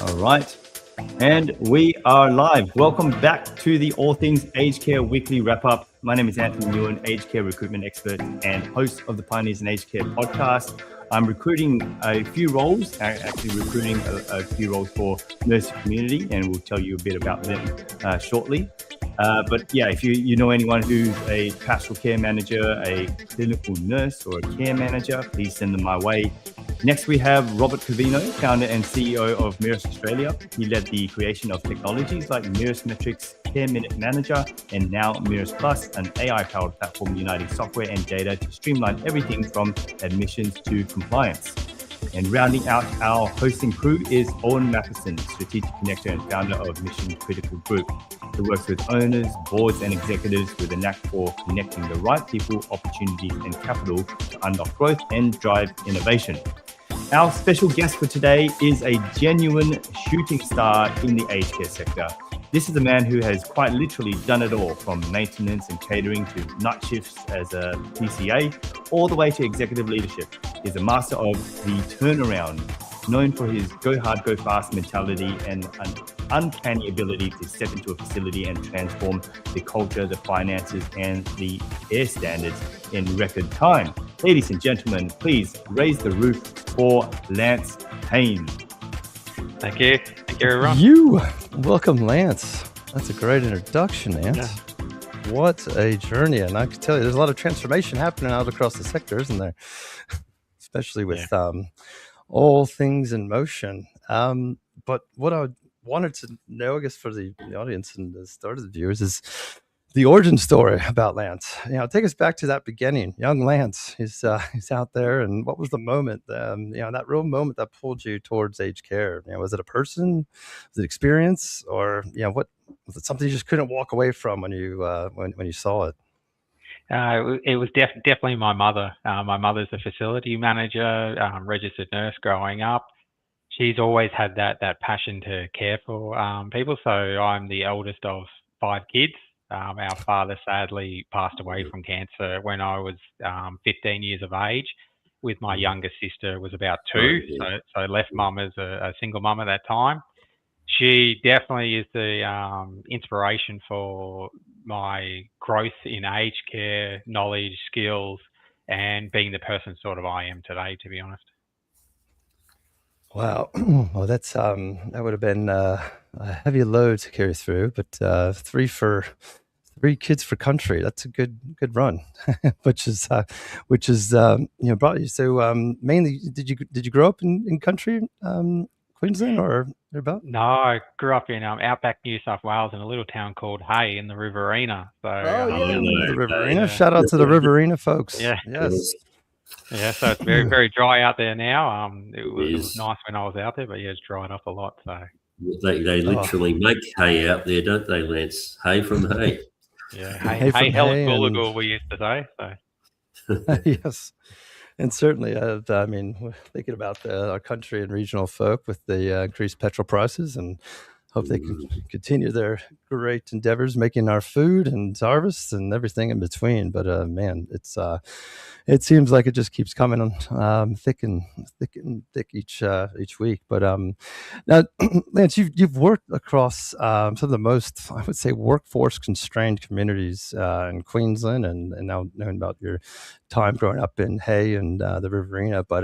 All right. And we are live. Welcome back to the All Things Aged Care Weekly Wrap Up. My name is Anthony Ewan, aged care recruitment expert and host of the Pioneers in Aged Care podcast. I'm recruiting a few roles, actually recruiting a few roles for nursing community, and we'll tell you a bit about them shortly. But yeah, if you know anyone who's a pastoral care manager, a clinical nurse, or a care manager, please send them my way. Next, we have Robert Covino, founder and CEO of Mirus Australia. He led the creation of technologies like Mirus Metrics, Care Minute Manager, and now Mirus Plus, an AI-powered platform uniting software and data to streamline everything from admissions to compliance. And rounding out our hosting crew is Owen Matheson, strategic connector and founder of Mission Critical Group, who works with owners, boards, and executives with a knack for connecting the right people, opportunities, and capital to unlock growth and drive innovation. Our special guest for today is a genuine shooting star in the aged care sector. This is a man who has quite literally done it all, from maintenance and catering to night shifts as a PCA, all the way to executive leadership. He's a master of the turnaround, known for his go hard, go fast mentality and an uncanny ability to step into a facility and transform the culture, the finances, and the air standards in record time. Ladies and gentlemen, please raise the roof for Lance Payne. Thank you. Thank you, everyone. Welcome, Lance. That's a great introduction, Lance. Yeah. What a journey. And I can tell you, there's a lot of transformation happening out across the sector, isn't there? Especially with all things in motion. But what I wanted to know, I guess, for the audience and the start of the viewers is the origin story about Lance. Take us back to that beginning. Young Lance, he's out there, and what was the moment, that real moment that pulled you towards aged care? Was it a person? Was it experience? Or, what was it, something you just couldn't walk away from when you when you saw it? It was definitely my mother. My mother's a facility manager, registered nurse growing up. She's always had that passion to care for people. So I'm the eldest of 5 kids. Our father sadly passed away from cancer when I was 15 years of age, with my youngest sister was about 2. So left mum as a single mum at that time. She definitely is the inspiration for my growth in aged care, knowledge, skills, and being the person sort of I am today, to be honest. Wow. Well, that's that would have been a heavy load to carry through, but 3 kids for country. That's a good run, which is brought you. So mainly, did you grow up in country, Queensland or about? No, I grew up in outback New South Wales in a little town called Hay in the Riverina. So the Riverina. Shout out to the Riverina folks. Yeah. Yes. Yeah, so it's very, very dry out there now. It was nice when I was out there, but yeah, it's dried up a lot. So they literally make hay out there, don't they, Lance? Hay from hay. Yeah, hay Heligoolagool, we used to say. So. Yes, and certainly, I mean, thinking about our country and regional folk with the increased petrol prices, and hope they can continue their great endeavors, making our food and harvests and everything in between. But man, it seems like it just keeps coming on thick and thick each week. But now, Lance, you've worked across some of the most, I would say, workforce constrained communities in Queensland, and now knowing about your time growing up in Hay and the Riverina, but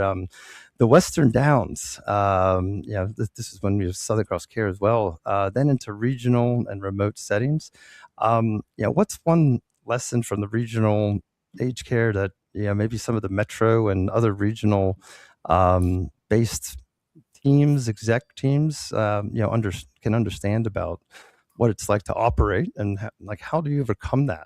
the Western Downs, this is when we have Southern Cross Care as well, then into regional and remote settings. What's one lesson from the regional aged care that maybe some of the metro and other regional based teams, exec teams, can understand about what it's like to operate, and how do you overcome that?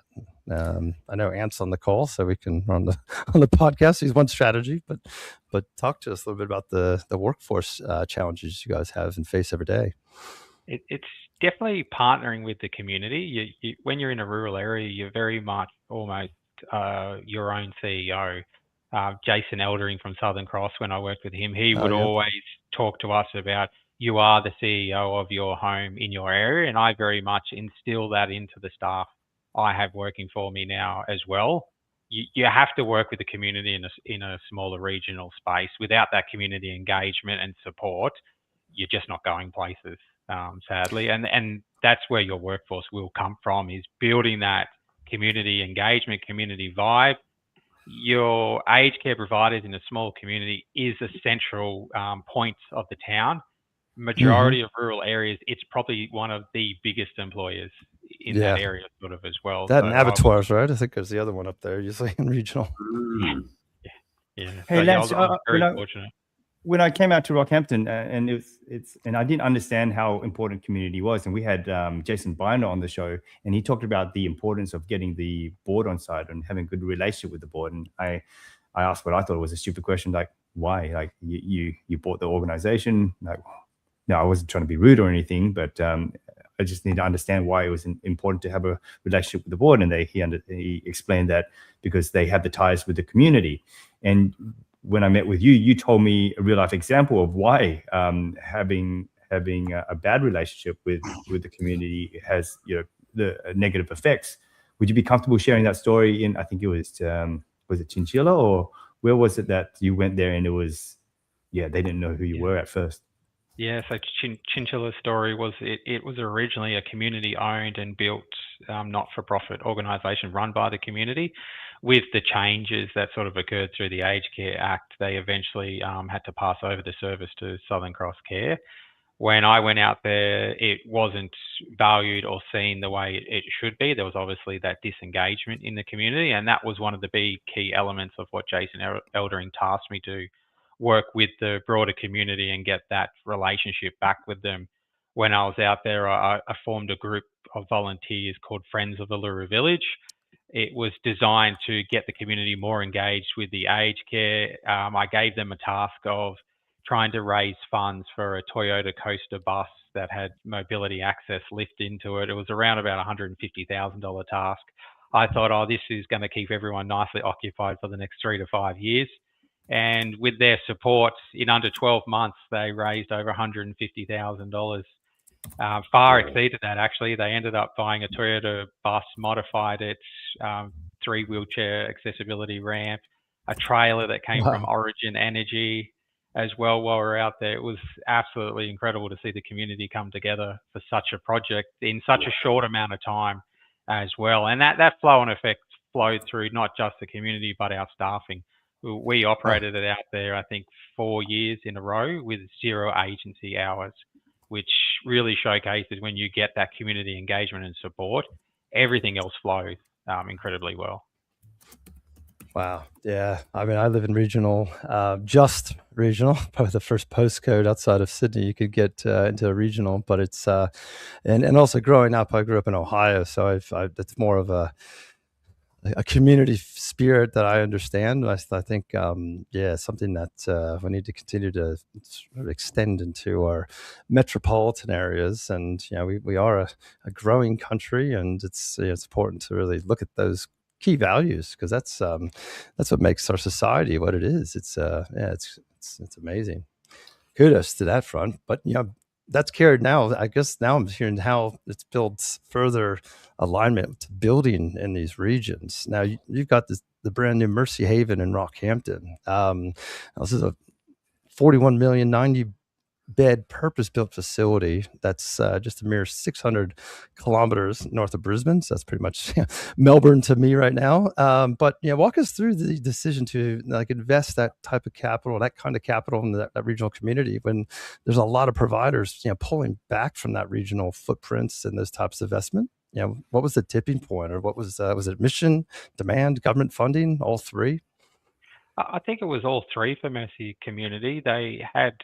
I know Ant's on the call, so we can run on the podcast. He's one strategy, but talk to us a little bit about the workforce challenges you guys have and face every day. It's definitely partnering with the community. You, when you're in a rural area, you're very much almost your own CEO. Jason Eldering from Southern Cross, when I worked with him, he would always talk to us about, you are the CEO of your home in your area, and I very much instill that into the staff I have working for me now as well. You have to work with the community in a smaller regional space. Without that community engagement and support, you're just not going places, sadly. And that's where your workforce will come from, is building that community engagement, community vibe. Your aged care providers in a small community is a central point of the town. Majority of rural areas, it's probably one of the biggest employers in that area sort of as well. That So and abattoirs, right? I think there's the other one up there, usually in regional. yeah. Hey, So yeah, I Lance, was very fortunate. when I came out to Rockhampton, and and I didn't understand how important community was, and we had Jason Binder on the show, and he talked about the importance of getting the board on side and having a good relationship with the board. And I asked what I thought was a stupid question, like, why? Like, you bought the organization? Like, no, I wasn't trying to be rude or anything, but I just need to understand why it was important to have a relationship with the board. And he explained that because they have the ties with the community. And when I met with you, you told me a real life example of why having a bad relationship with the community has, the negative effects. Would you be comfortable sharing that story? I think it was it Chinchilla, or where was it that you went there and it was, they didn't know who you were at first? Yeah, so Chinchilla's story was it was originally a community-owned and built not-for-profit organisation run by the community. With the changes that sort of occurred through the Aged Care Act, they eventually had to pass over the service to Southern Cross Care. When I went out there, it wasn't valued or seen the way it should be. There was obviously that disengagement in the community, and that was one of the big key elements of what Jason Eldering tasked me to work with the broader community and get that relationship back with them. When I was out there, I formed a group of volunteers called Friends of Uluru Village. It was designed to get the community more engaged with the aged care. I gave them a task of trying to raise funds for a Toyota Coaster bus that had mobility access lift into it. It was around about $150,000 task. I thought, this is going to keep everyone nicely occupied for the next 3 to 5 years. And with their support, in under 12 months, they raised over $150,000. Far exceeded that, actually. They ended up buying a Toyota bus, modified it, 3 wheelchair accessibility ramp, a trailer that came from Origin Energy as well while we were out there. It was absolutely incredible to see the community come together for such a project in such a short amount of time as well. And that flow and effect flowed through not just the community, but our staffing. We operated it out there, I think, 4 years in a row with 0 agency hours, which really showcases when you get that community engagement and support, everything else flows incredibly well. Wow. Yeah. I mean, I live in regional, just regional, probably the first postcode outside of Sydney you could get into a regional, but it's, and also growing up, I grew up in Ohio. So it's more of a community spirit that I understand. I think, something that we need to continue to sort of extend into our metropolitan areas. And, we are a growing country, and it's important to really look at those key values, because that's what makes our society what it is. It's amazing. Kudos to that front. But that's carried now. I guess now I'm hearing how it's built further alignment to building in these regions. Now you've got the brand new Mercy Haven in Rockhampton. This is a 41 million, 90 bed purpose-built facility that's just a mere 600 kilometers north of Brisbane. So that's pretty much Melbourne to me right now. But walk us through the decision to invest that type of capital, that kind of capital in that regional community, when there's a lot of providers pulling back from that regional footprints and those types of investment. What was the tipping point, or what was it mission, demand, government funding, all three? I think it was all three for Mercy Community. They had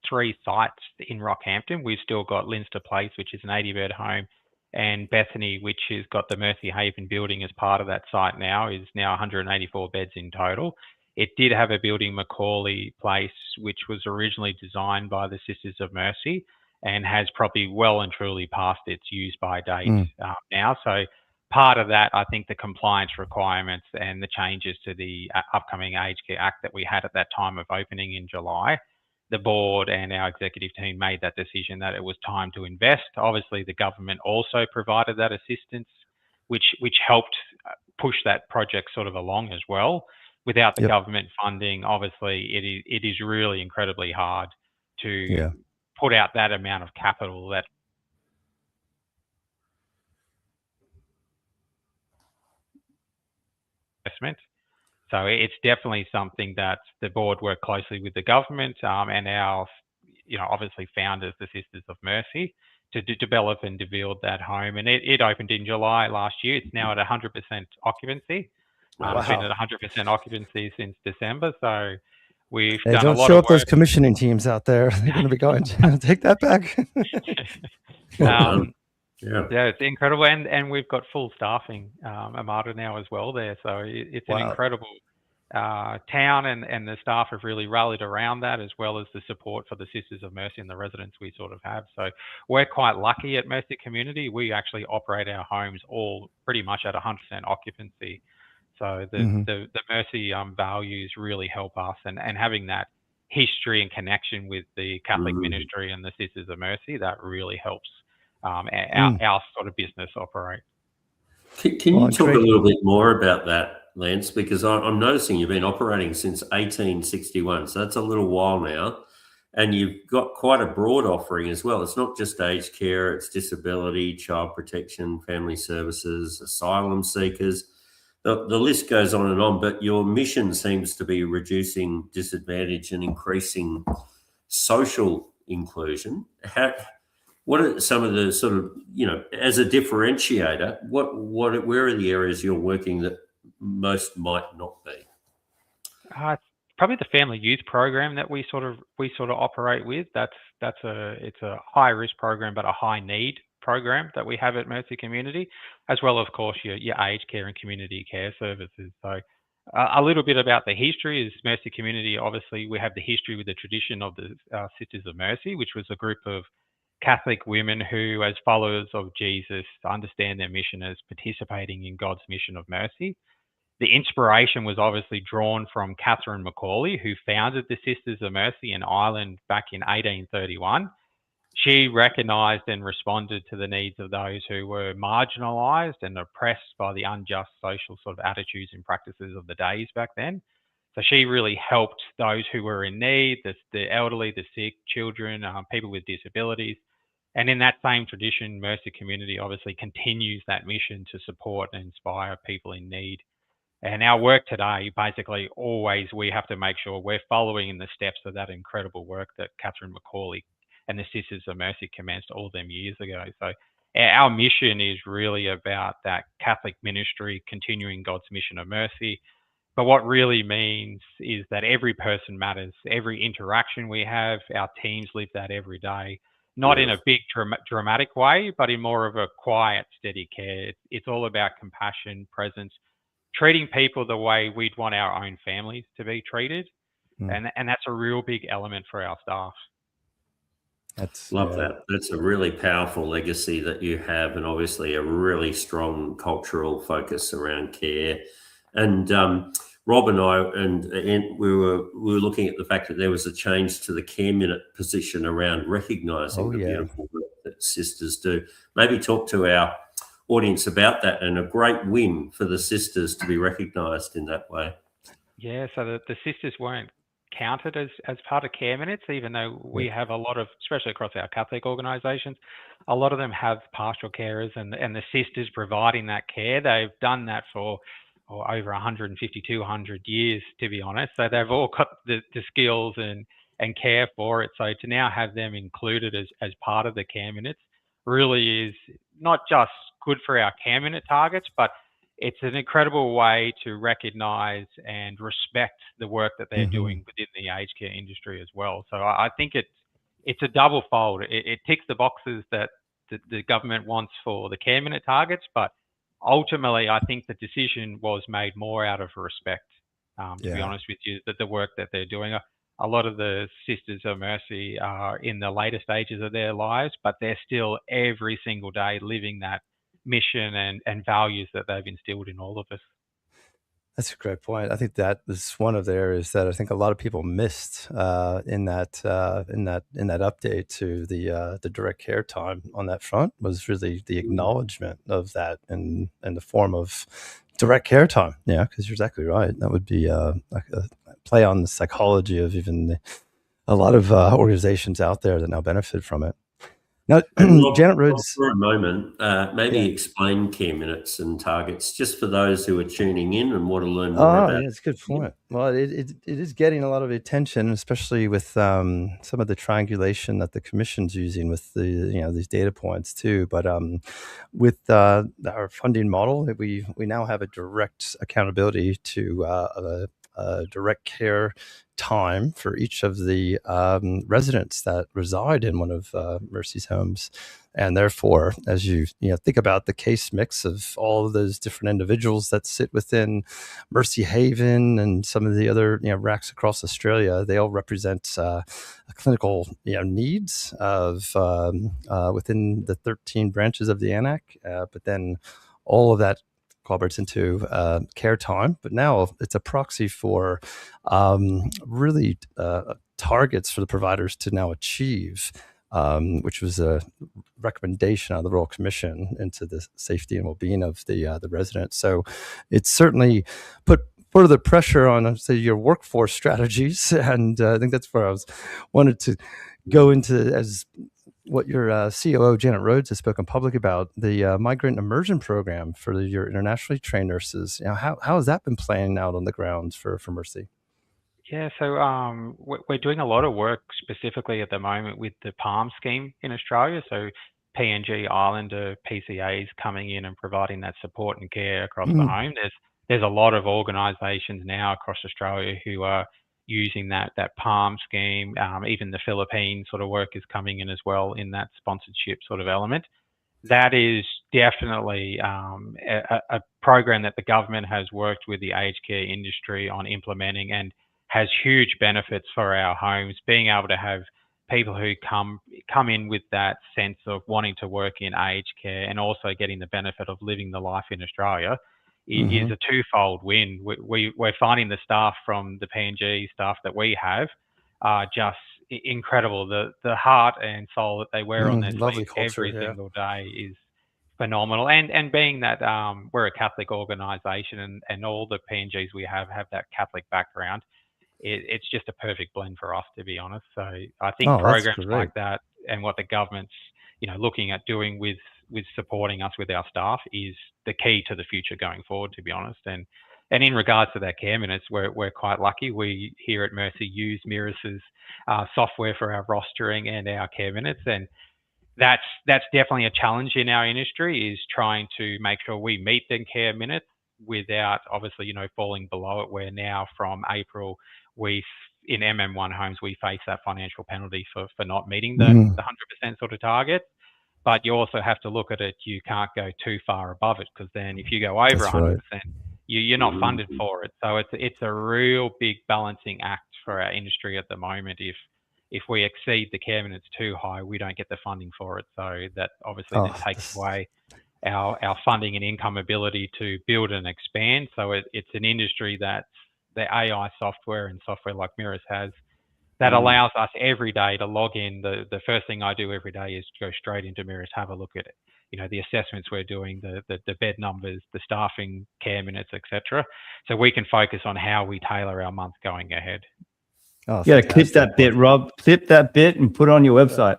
3 sites in Rockhampton. We've still got Linster Place, which is an 80-bed home, and Bethany, which has got the Mercy Haven building as part of that site now, is now 184 beds in total. It did have a building, Macaulay Place, which was originally designed by the Sisters of Mercy and has probably well and truly passed its use-by date now. So part of that, I think the compliance requirements and the changes to the upcoming Aged Care Act that we had at that time of opening in July, the board and our executive team made that decision that it was time to invest. Obviously, the government also provided that assistance, which helped push that project sort of along as well. Without the government funding, obviously, it is really incredibly hard to put out that amount of capital, that investment. So it's definitely something that the board worked closely with the government and our, obviously founders, the Sisters of Mercy, to develop and build that home. And it opened in July last year. It's now at 100% occupancy. It's been at 100% occupancy since December. So we've done a lot show of up those work. commissioning teams out there. They're going to be going, take that back. Yeah, it's incredible. And we've got full staffing, Armada now as well there. So it's an incredible town, and the staff have really rallied around that, as well as the support for the Sisters of Mercy and the residents we sort of have. So we're quite lucky at Mercy Community. We actually operate our homes all pretty much at 100% occupancy. So the Mercy values really help us, and having that history and connection with the Catholic ministry and the Sisters of Mercy, that really helps our sort of business operate. Can you talk a little bit more about that, Lance? Because I'm noticing you've been operating since 1861, so that's a little while now, and you've got quite a broad offering as well. It's not just aged care, it's disability, child protection, family services, asylum seekers. The list goes on, but your mission seems to be reducing disadvantage and increasing social inclusion. What are some of the sort of, as a differentiator, where are the areas you're working that most might not be? Probably the family youth program that we sort of operate with. It's a high risk program, but a high need program that we have at Mercy Community, as well, of course, your aged care and community care services. So a little bit about the history is Mercy Community. Obviously, we have the history with the tradition of the Sisters of Mercy, which was a group of Catholic women who, as followers of Jesus, understand their mission as participating in God's mission of mercy. The inspiration was obviously drawn from Catherine Macaulay, who founded the Sisters of Mercy in Ireland back in 1831. She recognised and responded to the needs of those who were marginalised and oppressed by the unjust social sort of attitudes and practices of the days back then. So she really helped those who were in need, the elderly, the sick, children, people with disabilities. And in that same tradition, Mercy Community obviously continues that mission to support and inspire people in need. And our work today, basically, always we have to make sure we're following in the steps of that incredible work that Catherine Macaulay and the Sisters of Mercy commenced all them years ago. So our mission is really about that Catholic ministry, continuing God's mission of mercy. But what really means is that every person matters. Every interaction we have, our teams live that every day, not in a big dramatic way, but in more of a quiet, steady care. It's all about compassion, presence, treating people the way we'd want our own families to be treated. And that's a real big element for our staff. Love that. That's a really powerful legacy that you have, and obviously a really strong cultural focus around care. And Rob and I and we were looking at the fact that there was a change to the care minute position around recognising the beautiful work that sisters do. Maybe talk to our audience about that, and a great win for the sisters to be recognised in that way. Yeah, so the sisters weren't counted as part of care minutes, even though we have a lot of, especially across our Catholic organisations, a lot of them have pastoral carers and the sisters providing that care. They've done that for over 150, 200 years, to be honest. So they've all got the skills and care for it. So to now have them included as part of the care minutes really is not just good for our care minute targets, but it's an incredible way to recognise and respect the work that they're doing within the aged care industry as well. So I think it's a double fold. It ticks the boxes that the government wants for the care minute targets, but ultimately I think the decision was made more out of respect, to be honest with you, that the work that they're doing. A lot of the Sisters of Mercy are in the later stages of their lives, but they're still every single day living that mission and values that they've instilled in all of us. That's a great point. I think that is one of the areas that I think a lot of people missed in that update to the direct care time on that front, was really the acknowledgement of that in the form of direct care time. Yeah, because you're exactly right. That would be like a play on the psychology of even a lot of organizations out there that now benefit from it. Now, Rob, Janet Rhodes, for a moment, maybe yeah. explain care minutes and targets just for those who are tuning in and want to learn more about Yeah, it's a good point. Well, it is getting a lot of attention, especially with some of the triangulation that the commission's using with the these data points too. But with our funding model, we now have a direct accountability to a direct care time for each of the residents that reside in one of Mercy's homes. And therefore, as you think about the case mix of all of those different individuals that sit within Mercy Haven and some of the other racks across Australia, they all represent clinical needs of within the 13 branches of the ANAC. But then all of that collaborates into care time. But now it's a proxy for really targets for the providers to now achieve. Which was a recommendation of the Royal Commission into the safety and well-being of the residents. So it's certainly put further pressure on, say, your workforce strategies, and I think that's where I wanted to go into as what your COO Janet Rhodes has spoken public about, the migrant immersion program for your internationally trained nurses. How has that been playing out on the ground for Mercy? Yeah, so we're doing a lot of work specifically at the moment with the PALM scheme in Australia. So PNG Islander PCAs coming in and providing that support and care across the home. There's a lot of organisations now across Australia who are using that PALM scheme. Even the Philippines sort of work is coming in as well in that sponsorship sort of element. That is definitely a program that the government has worked with the aged care industry on implementing and has huge benefits for our homes. Being able to have people who come in with that sense of wanting to work in aged care and also getting the benefit of living the life in Australia is a twofold win. We're finding the staff from the PNG staff that we have are just incredible. The heart and soul that they wear on their sleeve every single day is phenomenal. And being that we're a Catholic organisation and all the PNGs we have that Catholic background, it's just a perfect blend for us, to be honest. So I think programs like that and what the government's looking at doing with supporting us with our staff is the key to the future going forward, to be honest. And in regards to that care minutes, we're quite lucky. We here at Mercy use Miras's software for our rostering and our care minutes, and that's definitely a challenge in our industry, is trying to make sure we meet the care minutes without obviously falling below it. Where now from April, in MM1 homes we face that financial penalty for not meeting the 100% sort of target. But you also have to look at it. You can't go too far above it, because then if you go over 100%, you're not funded for it. So it's a real big balancing act for our industry at the moment. If we exceed the care minutes too high, we don't get the funding for it. So that obviously then takes away our funding and income ability to build and expand. So it's an industry that the AI software and software like Miras has that allows us every day to log in. The first thing I do every day is go straight into Miras, have a look at it. The assessments we're doing, the bed numbers, the staffing, care minutes, etc. So we can focus on how we tailor our month going ahead. You got to clip that bit, Rob. Clip that bit and put it on your website.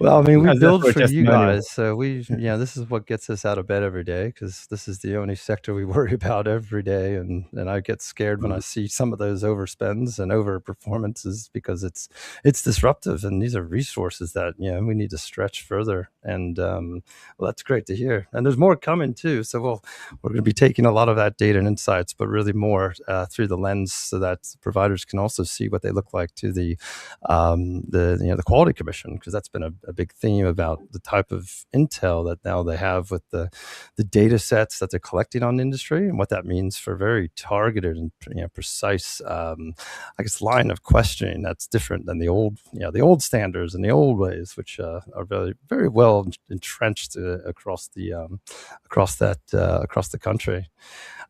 Well, I mean, we build for you guys, so this is what gets us out of bed every day, because this is the only sector we worry about every day, and I get scared when I see some of those overspends and over performances, because it's disruptive, and these are resources that we need to stretch further, and well, that's great to hear, and there's more coming too. So we're going to be taking a lot of that data and insights, but really more through the lens, so that providers can also see what they look like to the Quality Commission, because that's been a big theme about the type of intel that now they have with the data sets that they're collecting on the industry, and what that means for very targeted and precise, line of questioning that's different than the old standards and the old ways, which are very, very well entrenched across the country.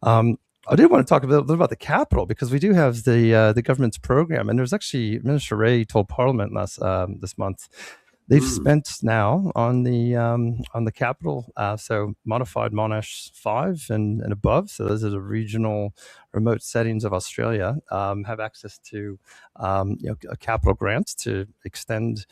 I did want to talk a little bit about the capital, because we do have the government's program, and there's actually Minister Ray told Parliament this month They've spent now on the capital, so modified Monash 5 and above. So those are the regional remote settings of Australia, have access to capital grants to extend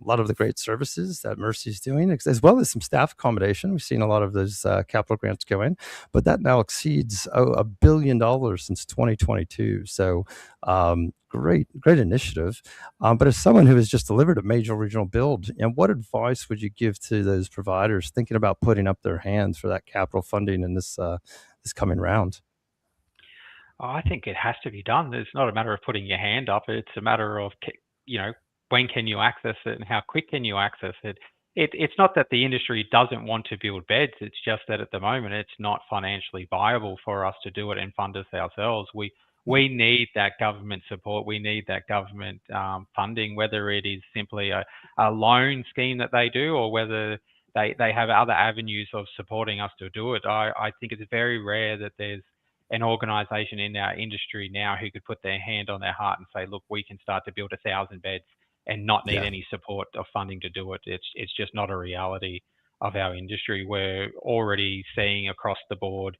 a lot of the great services that Mercy's doing, as well as some staff accommodation. We've seen a lot of those capital grants go in, but that now exceeds $1 billion since 2022. So great initiative. But as someone who has just delivered a major regional build, and what advice would you give to those providers thinking about putting up their hands for that capital funding in this coming round? I think it has to be done. It's not a matter of putting your hand up. It's a matter of, when can you access it and how quick can you access it? It's not that the industry doesn't want to build beds. It's just that at the moment it's not financially viable for us to do it and fund us ourselves. We need that government support. We need that government funding, whether it is simply a loan scheme that they do or whether they have other avenues of supporting us to do it. I think it's very rare that there's an organisation in our industry now who could put their hand on their heart and say, look, we can start to build 1,000 beds and not need any support of funding to do it. It's just not a reality of our industry. We're already seeing across the board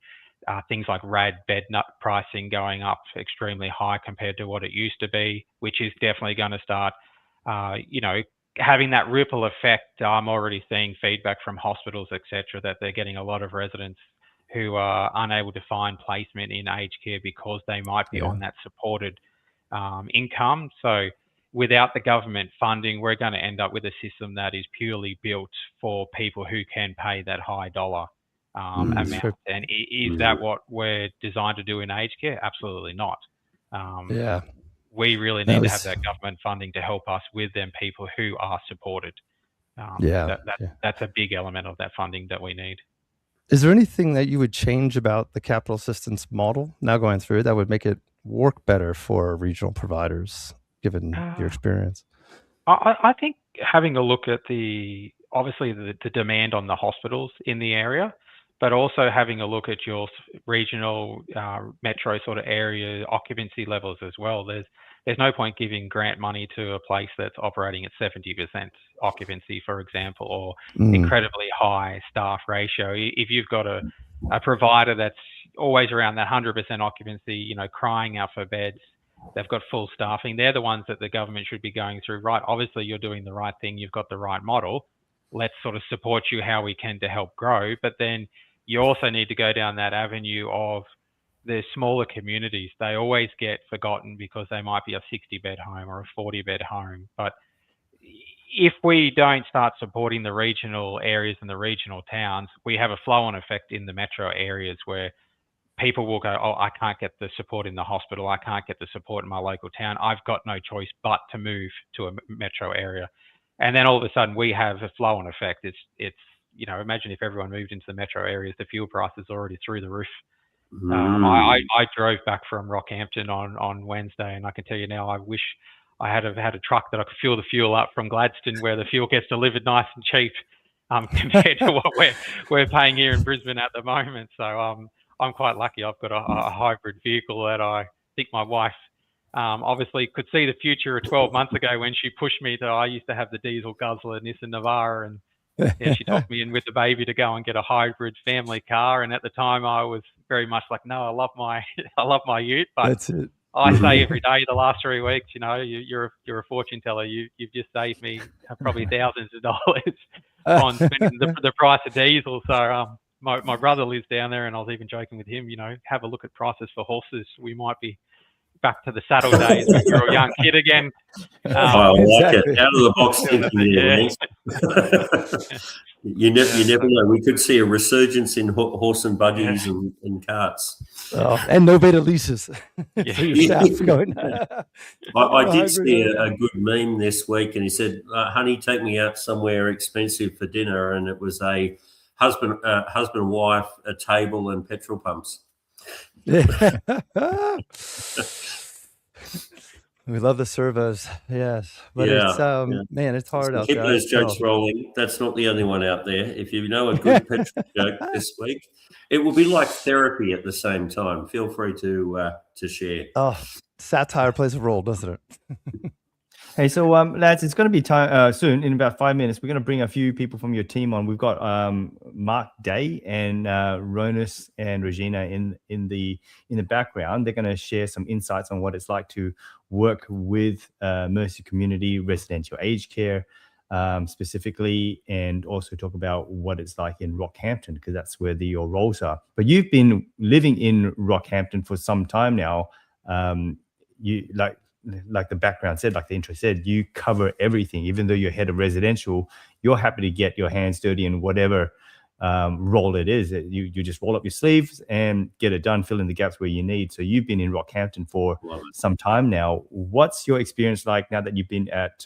things like RAD bed nut pricing going up extremely high compared to what it used to be, which is definitely going to start, having that ripple effect. I'm already seeing feedback from hospitals, etc., that they're getting a lot of residents who are unable to find placement in aged care because they might be on that supported income. So without the government funding, we're going to end up with a system that is purely built for people who can pay that high dollar amount. Sure. And is that what we're designed to do in aged care? Absolutely not. We really need to have that government funding to help us with them people who are supported. That's a big element of that funding that we need. Is there anything that you would change about the capital assistance model now going through that would make it work better for regional providers, given your experience? I think having a look at the demand on the hospitals in the area, but also having a look at your regional metro sort of area occupancy levels as well. There's no point giving grant money to a place that's operating at 70% occupancy, for example, or incredibly high staff ratio. If you've got a provider that's always around that 100% occupancy, crying out for beds, they've got full staffing, they're the ones that the government should be going through. Right, obviously you're doing the right thing, you've got the right model. Let's sort of support you how we can to help grow. But then you also need to go down that avenue of the smaller communities. They always get forgotten because they might be a 60-bed home or a 40-bed home. But if we don't start supporting the regional areas and the regional towns, we have a flow-on effect in the metro areas where people will go, I can't get the support in the hospital. I can't get the support in my local town. I've got no choice but to move to a metro area. And then all of a sudden we have a flow-on effect. It's imagine if everyone moved into the metro areas, the fuel price is already through the roof. I drove back from Rockhampton on Wednesday, and I can tell you now, I wish I had a truck that I could fill the fuel up from Gladstone, where the fuel gets delivered nice and cheap, compared to what we're paying here in Brisbane at the moment. So I'm quite lucky. I've got a hybrid vehicle that I think my wife obviously could see the future 12 months ago when she pushed me to. I used to have the diesel guzzler Nissan Navara, and she took me in with the baby to go and get a hybrid family car. And at the time, I was very much like, no, I love my Ute, but that's it. I say every day the last 3 weeks, you're a fortune teller. You've just saved me probably thousands of dollars on spending the price of diesel. So my brother lives down there, and I was even joking with him, have a look at prices for horses. We might be back to the saddle days when you're a young kid again. I like it. Out of the box thinking. You never know. We could see a resurgence in horse and buggies and carts. And no better leases. I did see a good meme this week, and he said, honey, take me out somewhere expensive for dinner. And it was a husband, wife, a table, and petrol pumps. We love the servos, yes, but it's man, it's hard out there. Keep those jokes rolling. That's not the only one out there. If you know a good petrol joke this week, it will be like therapy at the same time. Feel free to share. Satire plays a role, doesn't it? Hey, so lads, it's going to be time soon. In about 5 minutes, we're going to bring a few people from your team on. We've got Mark Day and Ronus and Regina in the background. They're going to share some insights on what it's like to work with Mercy Community Residential Aged Care specifically, and also talk about what it's like in Rockhampton, because that's where your roles are. But you've been living in Rockhampton for some time now. You like the background said, like the intro said, you cover everything. Even though you're head of residential, you're happy to get your hands dirty in whatever role it is. You just roll up your sleeves and get it done, fill in the gaps where you need. So you've been in Rockhampton for some time now. What's your experience like now that you've been at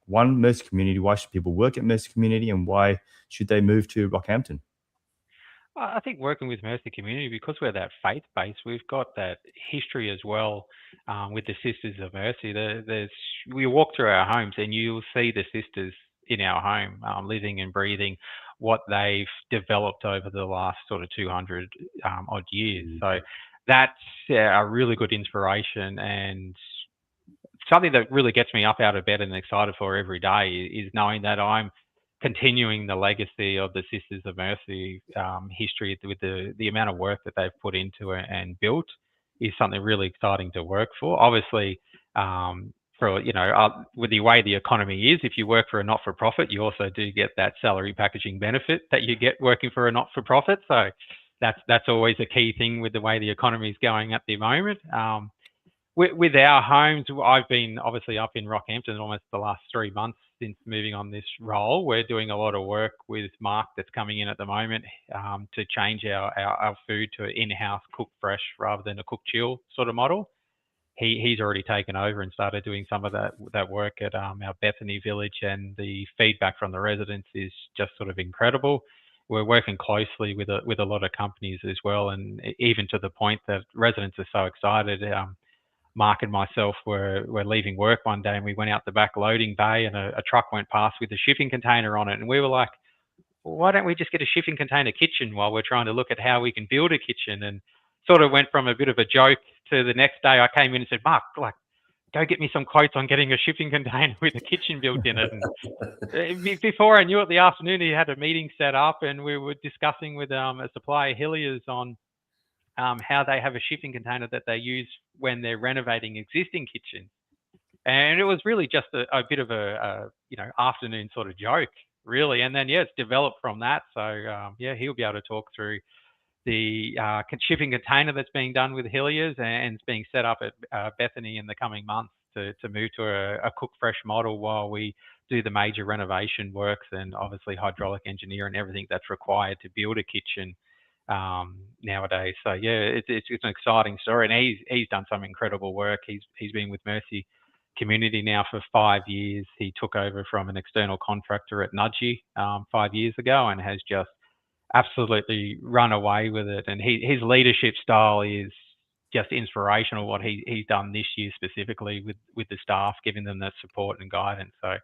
one Mercy Community? Why should people work at Mercy Community, and why should they move to Rockhampton? I think working with Mercy Community, because we're that faith-based, we've got that history as well with the Sisters of Mercy. We walk through our homes and you'll see the sisters in our home living and breathing what they've developed over the last sort of 200 odd years. So that's a really good inspiration, and something that really gets me up out of bed and excited for every day is knowing that I'm continuing the legacy of the Sisters of Mercy history with the amount of work that they've put into it and built is something really exciting to work for. Obviously, for with the way the economy is, if you work for a not-for-profit, you also do get that salary packaging benefit that you get working for a not-for-profit. So that's always a key thing with the way the economy is going at the moment. With our homes, I've been obviously up in Rockhampton almost the last 3 months since moving on this role. We're doing a lot of work with Mark that's coming in at the moment to change our food to an in-house cook fresh rather than a cook chill sort of model. He's already taken over and started doing some of that work at our Bethany village, and the feedback from the residents is just sort of incredible. We're working closely with a lot of companies as well, and even to the point that residents are so excited. Mark and myself were leaving work one day and we went out the back loading bay and a truck went past with a shipping container on it. And we were like, why don't we just get a shipping container kitchen while we're trying to look at how we can build a kitchen? And sort of went from a bit of a joke to the next day I came in and said, Mark, go get me some quotes on getting a shipping container with a kitchen built in it. And before I knew it, the afternoon he had a meeting set up and we were discussing with a supplier, Hilliers, on how they have a shipping container that they use when they're renovating existing kitchens. And it was really just a bit of a afternoon sort of joke, really. And then, it's developed from that. So, he'll be able to talk through the shipping container that's being done with Hilliers and it's being set up at Bethany in the coming months to move to a cook fresh model while we do the major renovation works and obviously hydraulic engineer and everything that's required to build a kitchen nowadays. So it's an exciting story, and he's done some incredible work. He's been with Mercy Community now for 5 years. He took over from an external contractor at Nudgee 5 years ago and has just absolutely run away with it. And his leadership style is just inspirational. What he's done this year specifically with the staff, giving them that support and guidance. So.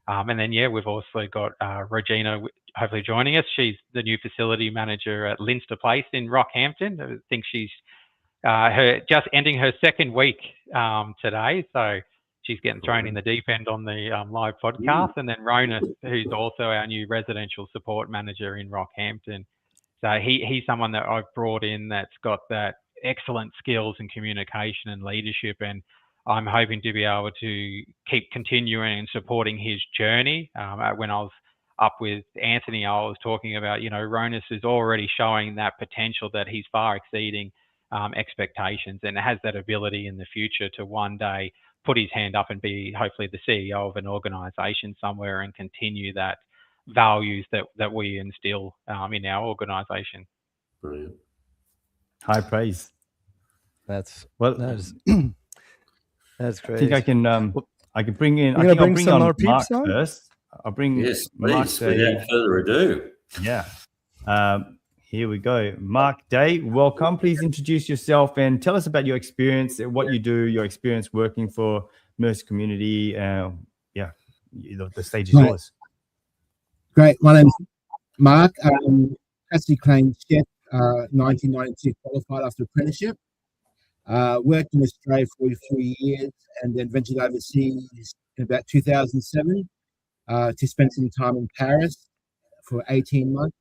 And then, we've also got Regina hopefully joining us. She's the new facility manager at Linster Place in Rockhampton. I think she's just ending her second week today. So she's getting thrown in the deep end on the live podcast. And then Ronus, who's also our new residential support manager in Rockhampton. So he's someone that I've brought in that's got that excellent skills in communication and leadership, and I'm hoping to be able to keep continuing and supporting his journey. When I was up with Anthony, I was talking about, Ronus is already showing that potential that he's far exceeding expectations and has that ability in the future to one day put his hand up and be hopefully the CEO of an organisation somewhere and continue that values that we instill in our organisation. Brilliant. High praise. That's That's great. I think I can bring in. I'll bring some more Mark peeps on first. I'll bring Yes, Mark please. Without further ado. Yeah. Here we go. Mark Day, welcome. Please introduce yourself and tell us about your experience, what you do, your experience working for Mercy Community. The stage is yours. Great. My name's Mark. Classically trained chef, 1992 qualified after apprenticeship. Worked in Australia for 3 years and then ventured overseas in about 2007 to spend some time in Paris for 18 months,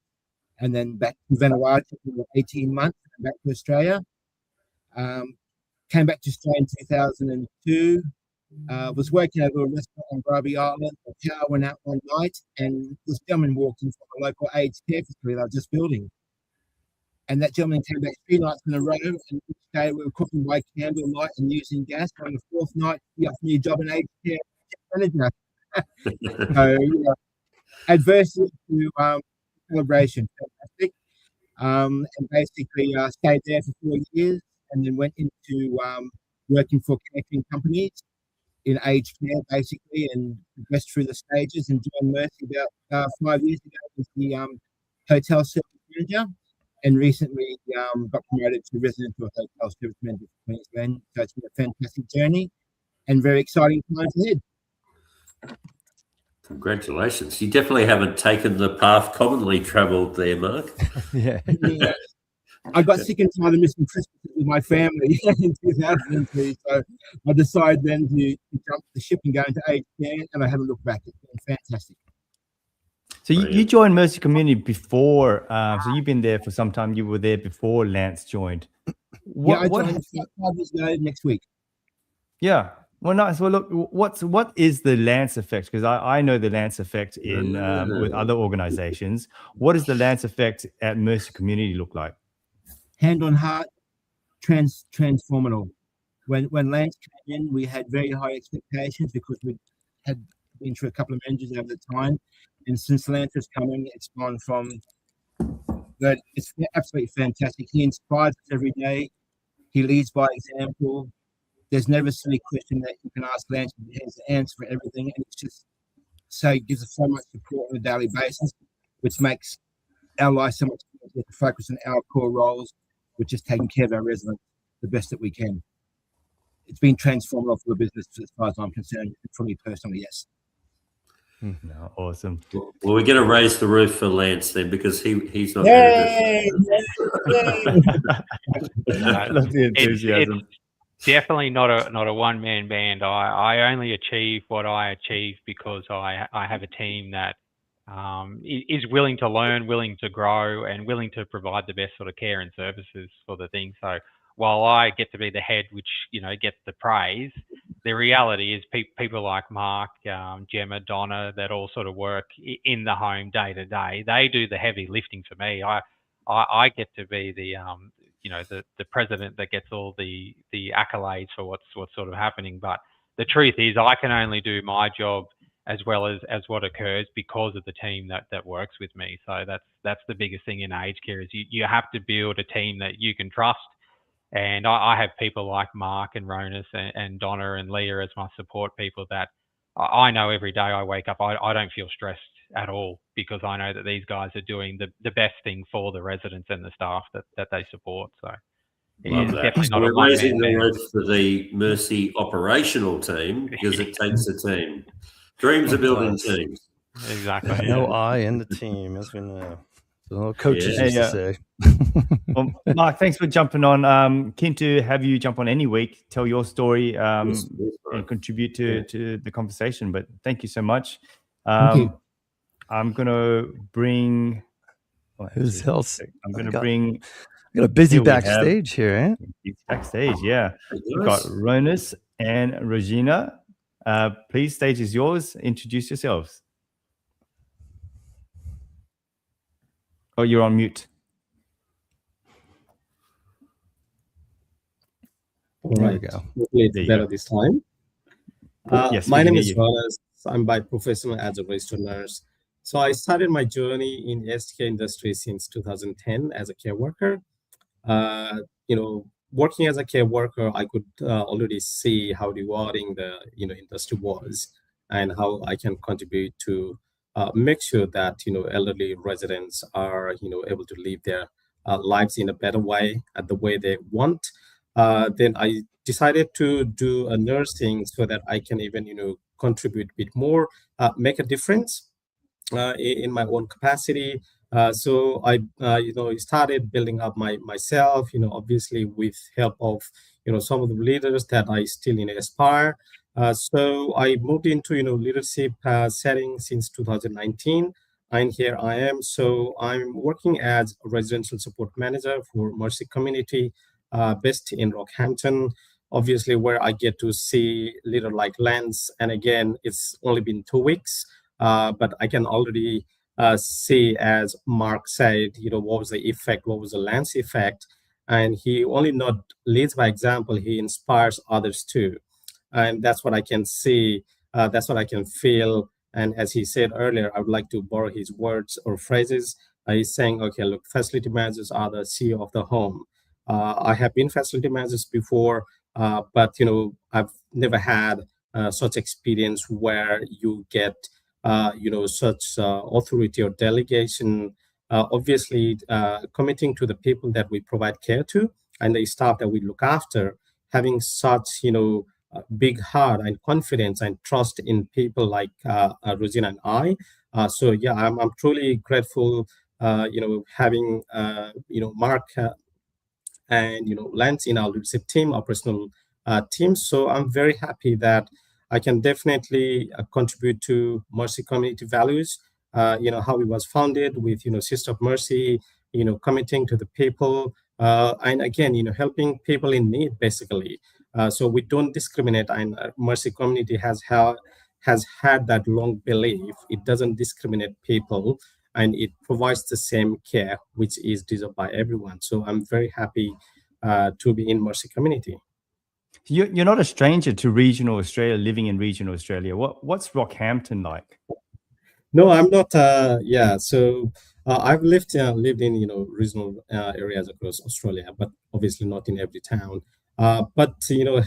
and then back to Vanuatu for 18 months, and back to Australia. Came back to Australia in 2002. Was working over a restaurant on Bribie Island. The power went out one night, and this gentleman walked in from a local aged care facility I was just building. And that gentleman came back 3 nights in a row, and each day we were cooking by candlelight and using gas. On the 4th night, he offered me a job in aged care manager. So, adversity to celebration, fantastic. And basically stayed there for 4 years, and then went into working for catering companies in aged care, basically, and progressed through the stages, and joined Mercy about 5 years ago as the hotel service manager, and recently got promoted to residential hotel service manager for Queensland. So it's been a fantastic journey and very exciting times ahead. Congratulations. You definitely haven't taken the path commonly travelled there, Mark. Yeah. I got sick and tired of missing Christmas with my family in 2002, so I decided then to jump the ship and go into aged care, and I haven't looked back. It's been fantastic. So you joined Mercy Community before, so you've been there for some time. You were there before Lance joined. I joined 5 years ago next week. Yeah. Well, nice. Well, look, what is the Lance effect? Because I know the Lance effect in with other organizations. What does the Lance effect at Mercy Community look like? Hand on heart, transformative. When Lance came in, we had very high expectations because we had been through a couple of managers over the time, and since Lance has come in, it's gone from that. It's absolutely fantastic. He inspires us every day. He leads by example. There's never a silly question that you can ask Lance. He has the answer for everything, and it's just so gives us so much support on a daily basis, which makes our life so much easier to focus on our core roles, which is taking care of our residents the best that we can. It's been transformative for the business as far as I'm concerned. For me personally, yes. No, awesome. Well, we're going to raise the roof for Lance then, because he's not. Yay! Love the enthusiasm. It's definitely not a one-man band. I only achieve what I achieve because I have a team that is willing to learn, willing to grow, and willing to provide the best sort of care and services for the thing. So while I get to be the head, which gets the praise, the reality is people like Mark, Gemma, Donna, that all sort of work in the home day to day. They do the heavy lifting for me. I get to be the the president that gets all the accolades for what's sort of happening. But the truth is, I can only do my job as well as what occurs because of the team that works with me. So that's the biggest thing in aged care is you have to build a team that you can trust. And I have people like Mark and Ronas and Donna and Leah as my support people that I know every day I wake up, I don't feel stressed at all because I know that these guys are doing the best thing for the residents and the staff that they support. So Love that. So we're raising the roof for the Mercy operational team because it takes a team. Dreams are building teams. Exactly. No I in the team, as we know. So coaches used to say. Well, Mark, thanks for jumping on. Keen to have you jump on any week, tell your story, and contribute to the conversation. But thank you so much. Thank you. I'm gonna bring. Who's else? I'm gonna bring. I got a busy backstage here, eh? It's backstage, yeah. We've got Ronas and Regina. Please, stage is yours. Introduce yourselves. Oh, you're on mute. All right. Hopefully it's better this time. Yes, my name is Ronas. I'm by profession as a registered nurse. So I started my journey in aged care industry since 2010 as a care worker. Working as a care worker, I could already see how rewarding the industry was and how I can contribute to make sure that elderly residents are able to live their lives in a better way, the way they want. Then I decided to do a nursing so that I can even contribute a bit more, make a difference in my own capacity. So I started building up myself, obviously with help of some of the leaders that I still aspire. So I moved into leadership setting since 2019, and here I am. So I'm working as a residential support manager for Mercy Community, based in Rockhampton. Obviously, where I get to see little like lands, and again, it's only been 2 weeks, but I can already see, as Mark said, what was the effect, what was the lens effect, and he only not leads by example, he inspires others too, and that's what I can see. That's what I can feel. And as he said earlier, I would like to borrow his words or phrases. He's saying, okay, look, facility managers are the CEO of the home. I have been facility managers before, but I've never had such experience where you get such authority or delegation. Obviously, committing to the people that we provide care to and the staff that we look after, having such big heart and confidence and trust in people like Rosina and I. So yeah, I'm truly grateful. Having Mark and Lance in our leadership team, our personal team. So I'm very happy that I can definitely contribute to Mercy community values. How it was founded with Sister of Mercy, committing to the people, and again helping people in need basically. So we don't discriminate, and Mercy community has had that long belief. It doesn't discriminate people, and it provides the same care which is deserved by everyone. So I'm very happy to be in Mercy community. You're not a stranger to regional Australia, living in regional Australia. What's Rockhampton like? No, I'm not. Yeah, so I've lived in regional areas across Australia, but obviously not in every town. But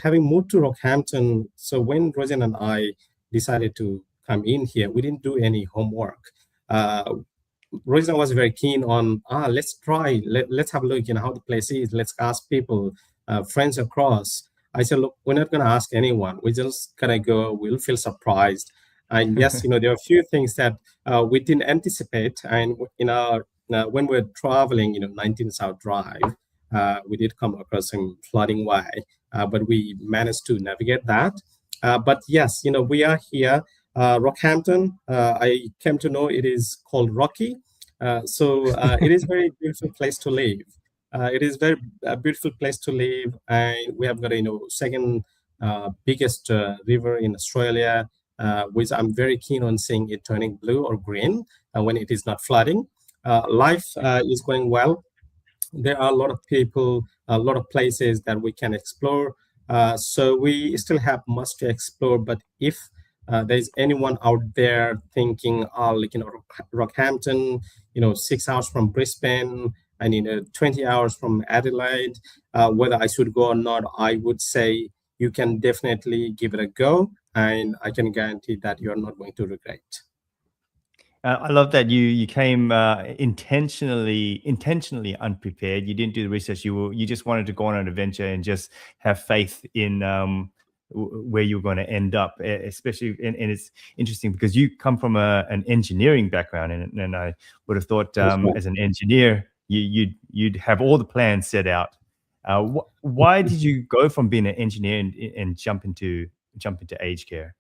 having moved to Rockhampton, so when Rosen and I decided to come in here, we didn't do any homework. Rosen was very keen on let's try, let's have a look, how the place is. Let's ask people, friends across. I said, look, we're not going to ask anyone. We're just going to go. We'll feel surprised. And yes, there are a few things that we didn't anticipate. And when we're traveling, 19 South Drive, we did come across some flooding way, but we managed to navigate that. But yes, we are here, Rockhampton. I came to know it is called Rocky. So it is a very beautiful place to live. It is very beautiful place to live, and we have got second biggest river in Australia, which I'm very keen on seeing it turning blue or green when it is not flooding. Life is going well. There are a lot of people, a lot of places that we can explore. So we still have much to explore. But if there's anyone out there thinking, like Rockhampton, 6 hours from Brisbane, and 20 hours from Adelaide, whether I should go or not, I would say you can definitely give it a go, and I can guarantee that you're not going to regret. I love that you came intentionally unprepared. You didn't do the research. You just wanted to go on an adventure and just have faith in where you're going to end up. Especially, and it's interesting because you come from an engineering background, and I would have thought as an engineer you'd have all the plans set out. Why did you go from being an engineer and jump into aged care?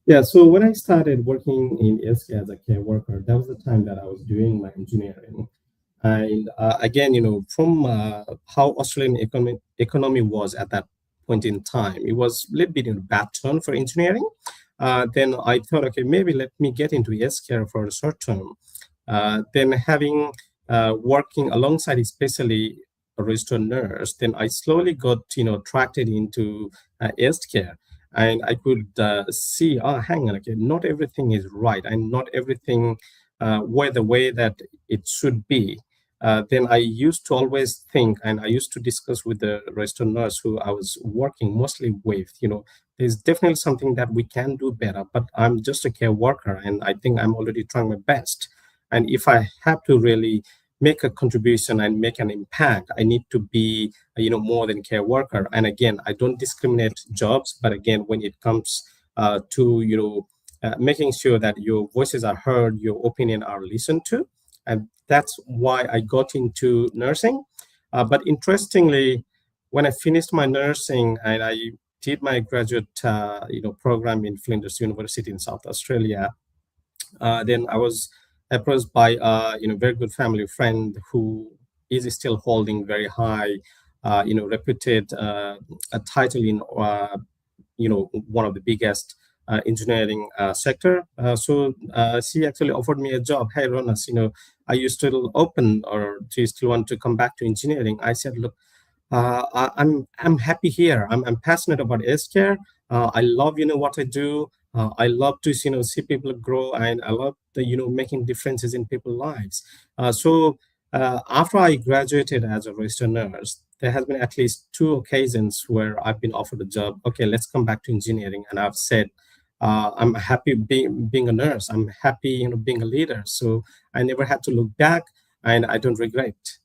Yeah, so when I started working in healthcare as a care worker, that was the time that I was doing my engineering. And again, from how Australian economy was at that point in time, it was a little bit in a bad turn for engineering. Then I thought, okay, maybe let me get into healthcare for a short term. Then having working alongside, especially a registered nurse, then I slowly got attracted into healthcare. And I could see, hang on, okay, not everything is right, and not everything were the way that it should be. Then I used to always think, and I used to discuss with the registered nurse who I was working mostly with, there's definitely something that we can do better, but I'm just a care worker, and I think I'm already trying my best. And if I have to really make a contribution and make an impact, I need to be more than care worker. And again, I don't discriminate jobs, but again, when it comes to making sure that your voices are heard, your opinion are listened to, and that's why I got into nursing. But interestingly, when I finished my nursing and I did my graduate program in Flinders University in South Australia. Then I was approached by a very good family friend who is still holding very high reputed a title in one of the biggest engineering sector. So she actually offered me a job. Hey, Ronas, are you still open, or do you still want to come back to engineering? I said, look, I'm happy here. I'm passionate about healthcare. I love what I do. I love to see people grow, and I love the making differences in people's lives. So after I graduated as a registered nurse, there has been at least 2 occasions where I've been offered a job. Okay, let's come back to engineering, and I've said, I'm happy being a nurse. I'm happy being a leader. So I never had to look back, and I don't regret.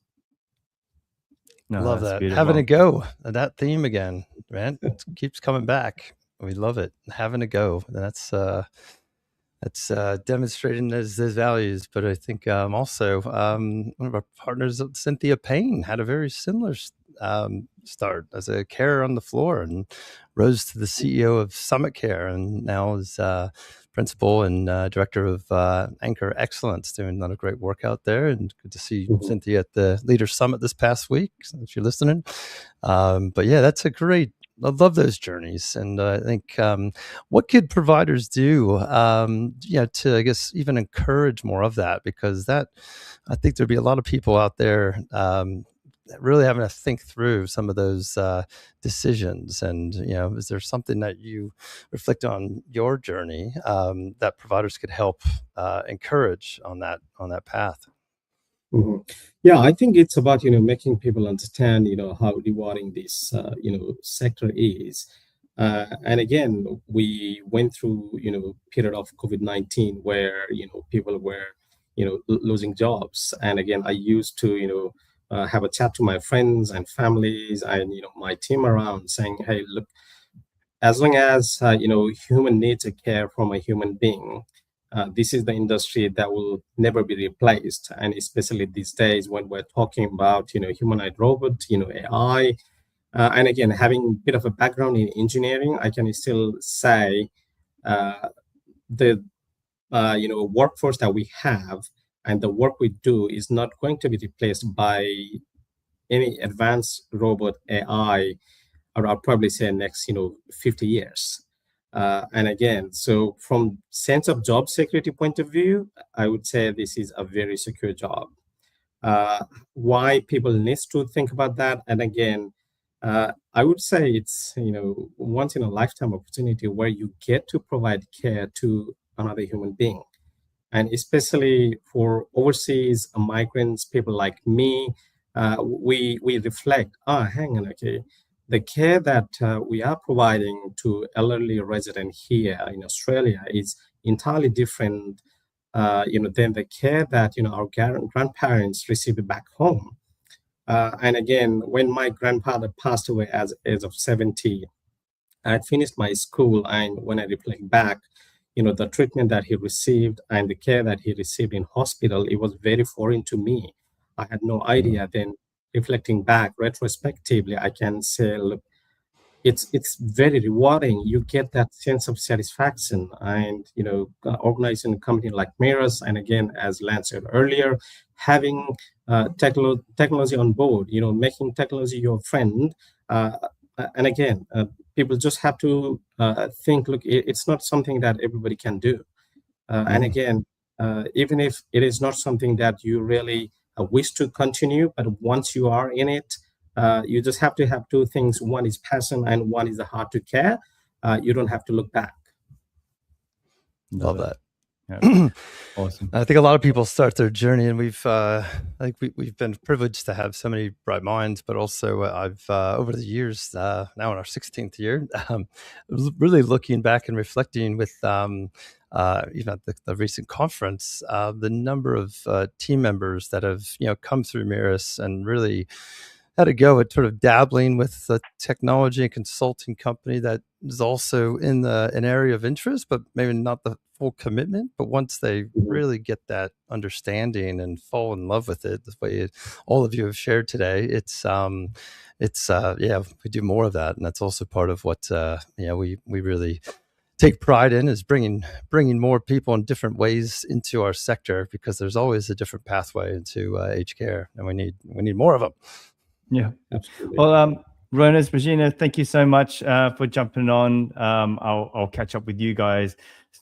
No, love that. Beautiful. Having a go. That theme again, man. It keeps coming back. We love it. Having a go. That's demonstrating those values. But I think also one of our partners, Cynthia Payne, had a very similar start as a carer on the floor and rose to the CEO of Summit Care, and now is principal and director of Anchor Excellence, doing a lot of great work out there. And good to see Cynthia at the Leader Summit this past week, if you're listening. But yeah, that's a great, I love those journeys. And I think what could providers do, to, I guess, even encourage more of that? Because that, I think there'd be a lot of people out there really having to think through some of those decisions. And, is there something that you reflect on your journey that providers could help encourage on that path? Mm-hmm. Yeah, I think it's about, making people understand, how rewarding this, sector is. And again, we went through, period of COVID-19 where, people were, losing jobs. And again, I used to, have a chat to my friends and families and my team around, saying, hey, look, as long as human needs a care from a human being, this is the industry that will never be replaced. And especially these days when we're talking about humanoid robot, AI, and again, having a bit of a background in engineering, I can still say the workforce that we have and the work we do is not going to be replaced by any advanced robot AI, or I'll probably say next 50 years. And again, so from sense of job security point of view, I would say this is a very secure job. Why people need to think about that? And again, I would say it's once in a lifetime opportunity where you get to provide care to another human being. And especially for overseas migrants, people like me, we reflect, hang on, okay, the care that we are providing to elderly residents here in Australia is entirely different, than the care that our grandparents received back home. And again, when my grandfather passed away as of 70, I had finished my school, and when I reflect back, the treatment that he received and the care that he received in hospital, it was very foreign to me. I had no idea. Then reflecting back retrospectively, I can say, look, it's very rewarding. You get that sense of satisfaction, and organizing a company like Mirrors, and again, as Lance said earlier, having technology on board, making technology your friend. And again, people just have to think, look, it's not something that everybody can do. And again, even if it is not something that you really wish to continue, but once you are in it, you just have to have 2 things. One is passion and one is the heart to care. You don't have to look back. Love that. Yeah. Awesome. I think a lot of people start their journey, and we've been privileged to have so many bright minds, but also I've over the years, now in our 16th year, really looking back and reflecting with even at the recent conference, the number of team members that have come through Mirrors and really had a go at sort of dabbling with the technology and consulting company that is also in an area of interest, but maybe not the full commitment, but once they really get that understanding and fall in love with it, the way all of you have shared today, it's yeah, we do more of that, and that's also part of what we really take pride in, is bringing more people in different ways into our sector, because there's always a different pathway into aged care, and we need more of them. Yeah, absolutely. well, Ronas, Regina, thank you so much for jumping on. I'll catch up with you guys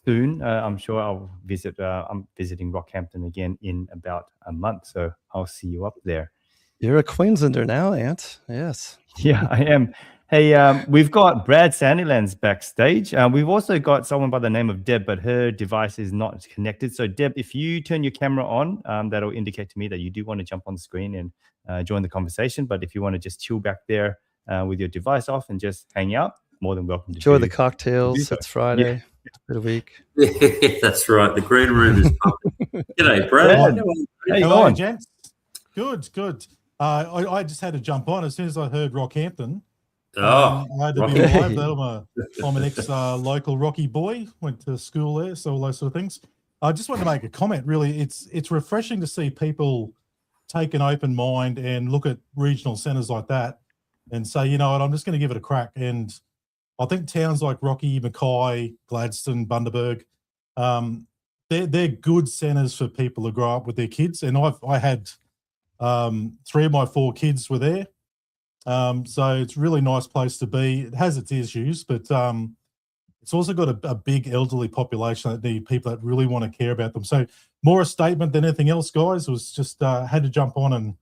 soon. I'm sure I'll visit. I'm visiting Rockhampton again in about a month, so I'll see you up there. You're a Queenslander now, Ant. Yes. Yeah, I am. Hey, we've got Brad Sandilands backstage. We've also got someone by the name of Deb, but her device is not connected. So, Deb, if you turn your camera on, that'll indicate to me that you do want to jump on the screen and join the conversation. But if you want to just chill back there with your device off and just hang out, more than welcome to enjoy the cocktails. so. It's Friday. Yeah. Bit of week. Yeah, that's right. The green room is pumping. G'day, Brad. Hello, gents. Good. I just had to jump on as soon as I heard Rockhampton. I had to be live. I'm an ex-local Rocky boy. Went to school there, so all those sort of things. I just wanted to make a comment. Really, it's refreshing to see people take an open mind and look at regional centres like that and say, you know what, I'm just going to give it a crack. And I think towns like Rocky, Mackay, Gladstone, Bundaberg, they're good centres for people to grow up with their kids. And I had 3 of my 4 kids were there. So it's a really nice place to be. It has its issues, but it's also got a big elderly population that need people that really want to care about them. So more a statement than anything else, guys. It was just had to jump on and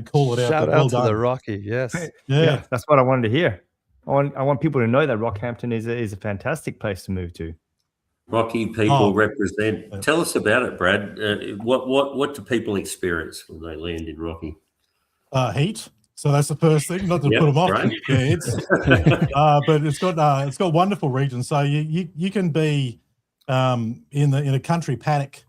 call it out. Shout out to the Rocky, yes. Yeah, that's what I wanted to hear. I want people to know that Rockhampton is a fantastic place to move to. Rocky people represent. Tell us about it, Brad. What do people experience when they land in Rocky? Heat. So that's the first thing. Not to put them off. Right. Yeah, but it's got wonderful regions. So you can be in a country paddock,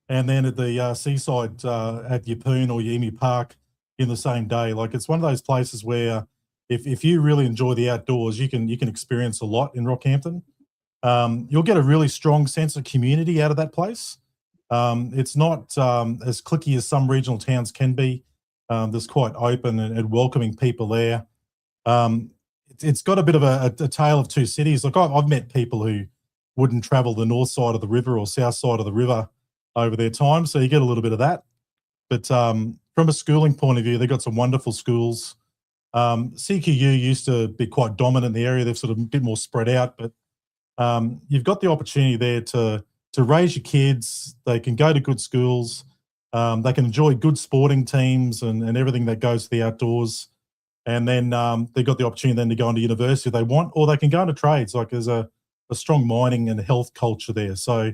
and then at the seaside at your Payne or your Emu Park in the same day. Like, it's one of those places where if you really enjoy the outdoors, you can experience a lot in Rockhampton. You'll get a really strong sense of community out of that place. It's not as cliquey as some regional towns can be. There's quite open and welcoming people there. It's got a bit of a tale of 2 cities. Like, I've met people who wouldn't travel the north side of the river or south side of the river over their time, so you get a little bit of that. But from a schooling point of view, they've got some wonderful schools. CQU used to be quite dominant in the area. They're sort of a bit more spread out, but you've got the opportunity there to raise your kids. They can go to good schools. They can enjoy good sporting teams and everything that goes to the outdoors. And then they've got the opportunity then to go into university if they want, or they can go into trades. Like, there's a strong mining and health culture there. So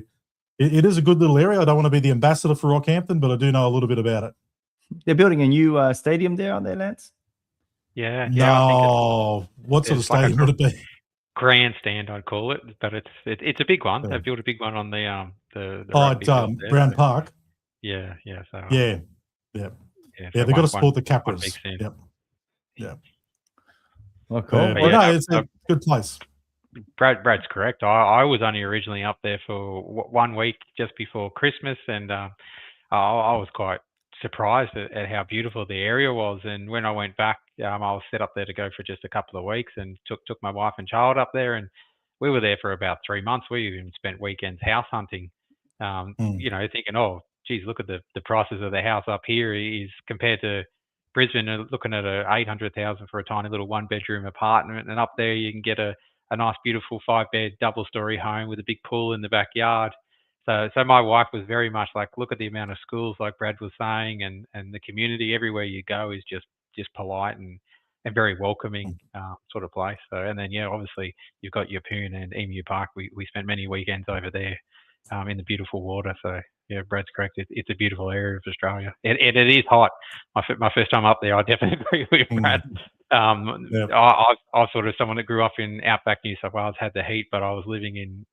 it is a good little area. I don't want to be the ambassador for Rockhampton, but I do know a little bit about it. They're building a new stadium there, aren't they, Lance? Yeah. No. What sort of stadium would it be? Grandstand, I'd call it, but it's a big one. They've built a big one on the Brown Park. Yeah. So yeah. They've got to support the Capras. Yep. Yeah. Oh, cool. No, it's a good place. Brad's correct. I was only originally up there for 1 week just before Christmas, and I was quite surprised at how beautiful the area was. And when I went back, I was set up there to go for just a couple of weeks, and took my wife and child up there, and we were there for about 3 months. We even spent weekends house hunting, thinking, oh, geez, look at the prices of the house up here is compared to Brisbane, looking at $800,000 for a tiny little 1-bedroom apartment, and up there you can get a nice, beautiful 5-bed double-story home with a big pool in the backyard. So my wife was very much like, look at the amount of schools, like Brad was saying, and the community everywhere you go is just polite and very welcoming sort of place. So, and then obviously you've got your Payne and Emu Park. We spent many weekends over there in the beautiful water. So yeah, Brad's correct. It's a beautiful area of Australia. It is hot. My first time up there, I definitely agree with Brad. I'm sort of someone that grew up in outback New South Wales, had the heat, but I was living in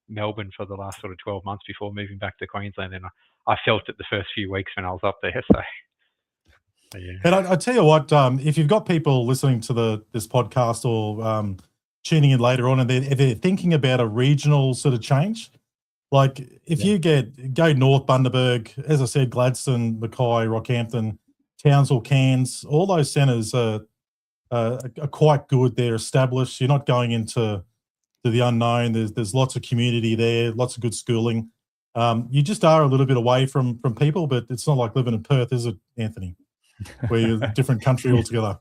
Melbourne for the last sort of 12 months before moving back to Queensland, and I felt it the first few weeks when I was up there. So yeah. And I tell you what, if you've got people listening to this podcast or tuning in later on, and if they're thinking about a regional sort of change, Like if you go north Bundaberg, as I said, Gladstone, Mackay, Rockhampton, Townsville, Cairns, all those centres are quite good. They're established. You're not going into the unknown. There's lots of community there, lots of good schooling. You just are a little bit away from people, but it's not like living in Perth, is it, Anthony? Where you're a different country altogether.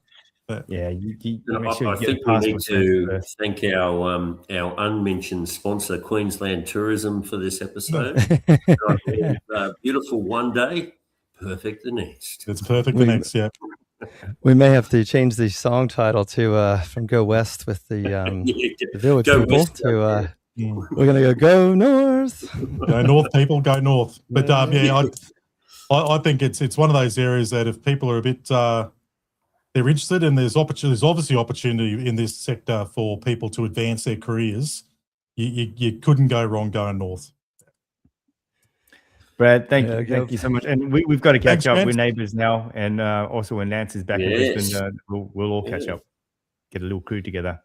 Yeah, you make I sure you get think a we need passport to thank our unmentioned sponsor, Queensland Tourism, for this episode. Beautiful one day, perfect the next. It's perfect the next, yeah. We may have to change the song title to from "Go West" with the village Go people West, to we're gonna go north. Go north, people, go north. But I think it's one of those areas that if people are a bit they're interested, and there's obviously opportunity in this sector for people to advance their careers. You couldn't go wrong going north. Brad, thank you so much. And we've got to catch up. We're neighbours now, and also when Lance is back in Brisbane, we'll all catch up, get a little crew together.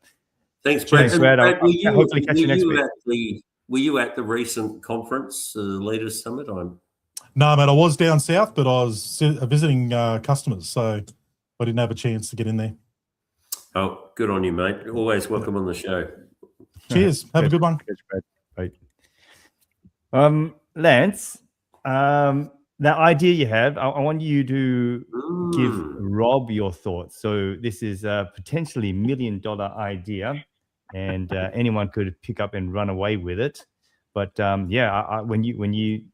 Thanks, Brad. Thanks, Brad. I'll hopefully catch you next week. Were you at the recent conference, the Leaders Summit? No, mate, I was down south, but I was visiting customers, so I didn't have a chance to get in there. Oh, good on you, mate. Always welcome on the show. Cheers. Have a good one. Bye. Lance, that idea you have, I want you to give Rob your thoughts. So this is a potentially $1 million idea, and anyone could pick up and run away with it. But when you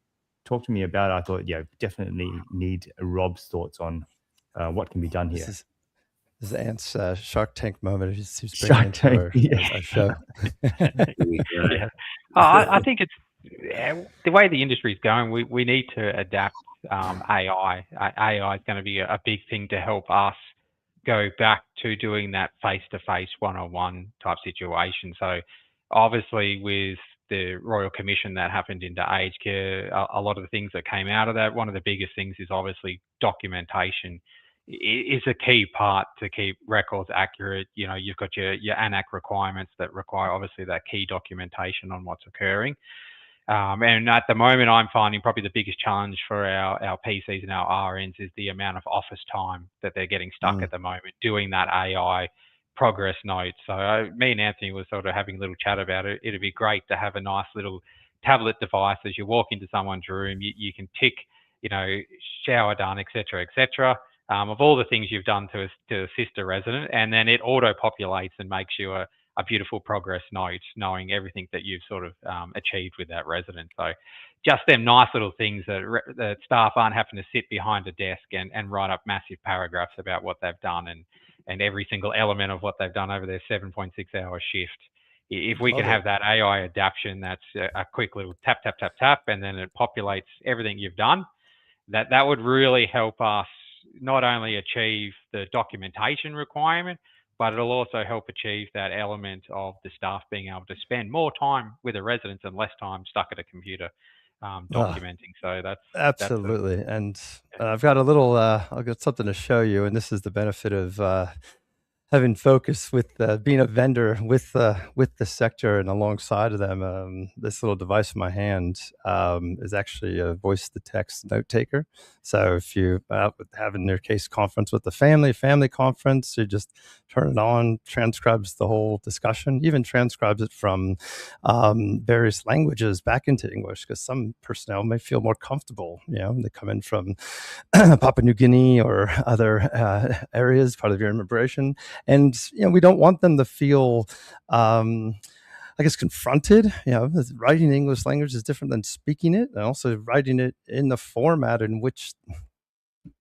talked to me about it, I thought, definitely need Rob's thoughts on what can be done here. This is Ant's Shark Tank moment. He's bringing into our show. I think it's the way the industry is going. We need to adapt AI. AI is going to be a big thing to help us go back to doing that face-to-face, one-on-one type situation. So obviously with the Royal Commission that happened into aged care, a lot of the things that came out of that, one of the biggest things is obviously documentation is a key part to keep records accurate. You've got your ANAC requirements that require obviously that key documentation on what's occurring. And at the moment, I'm finding probably the biggest challenge for our PCs and our RNs is the amount of office time that they're getting stuck at the moment doing that AI progress note. So me and Anthony were sort of having a little chat about it. It'd be great to have a nice little tablet device as you walk into someone's room. You can tick, shower done, etc., of all the things you've done to assist a resident, and then it auto-populates and makes you a beautiful progress note, knowing everything that you've sort of achieved with that resident. So just them nice little things that staff aren't having to sit behind a desk and write up massive paragraphs about what they've done and every single element of what they've done over their 7.6-hour shift. If we can have that AI adaptation, that's a quick little tap, tap, tap, tap, and then it populates everything you've done, that would really help us not only achieve the documentation requirement, but it'll also help achieve that element of the staff being able to spend more time with the residents and less time stuck at a computer documenting. So that's absolutely. And I've got I've got something to show you, and this is the benefit of having focus with being a vendor with the sector and alongside of them. This little device in my hand is actually a voice-to-text note taker. So if you have in your case conference with the family conference, you just turn it on, transcribes the whole discussion, even transcribes it from various languages back into English, because some personnel may feel more comfortable. They come in from Papua New Guinea or other areas, part of your immigration. And, we don't want them to feel, confronted. Writing the English language is different than speaking it, and also writing it in the format in which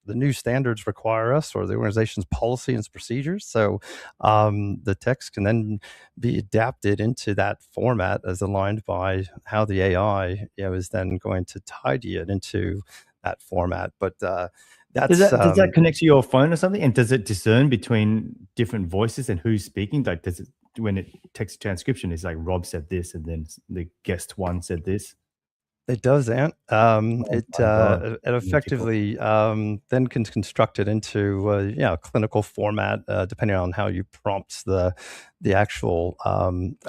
the new standards require us, or the organization's policy and procedures. So the text can then be adapted into that format as aligned by how the AI, is then going to tidy it into that format. But does that connect to your phone or something? And does it discern between different voices and who's speaking? Like, does it, when it takes transcription, it's like Rob said this, and then the guest one said this? It does, Ant. It effectively then can construct it into a clinical format, depending on how you prompt the actual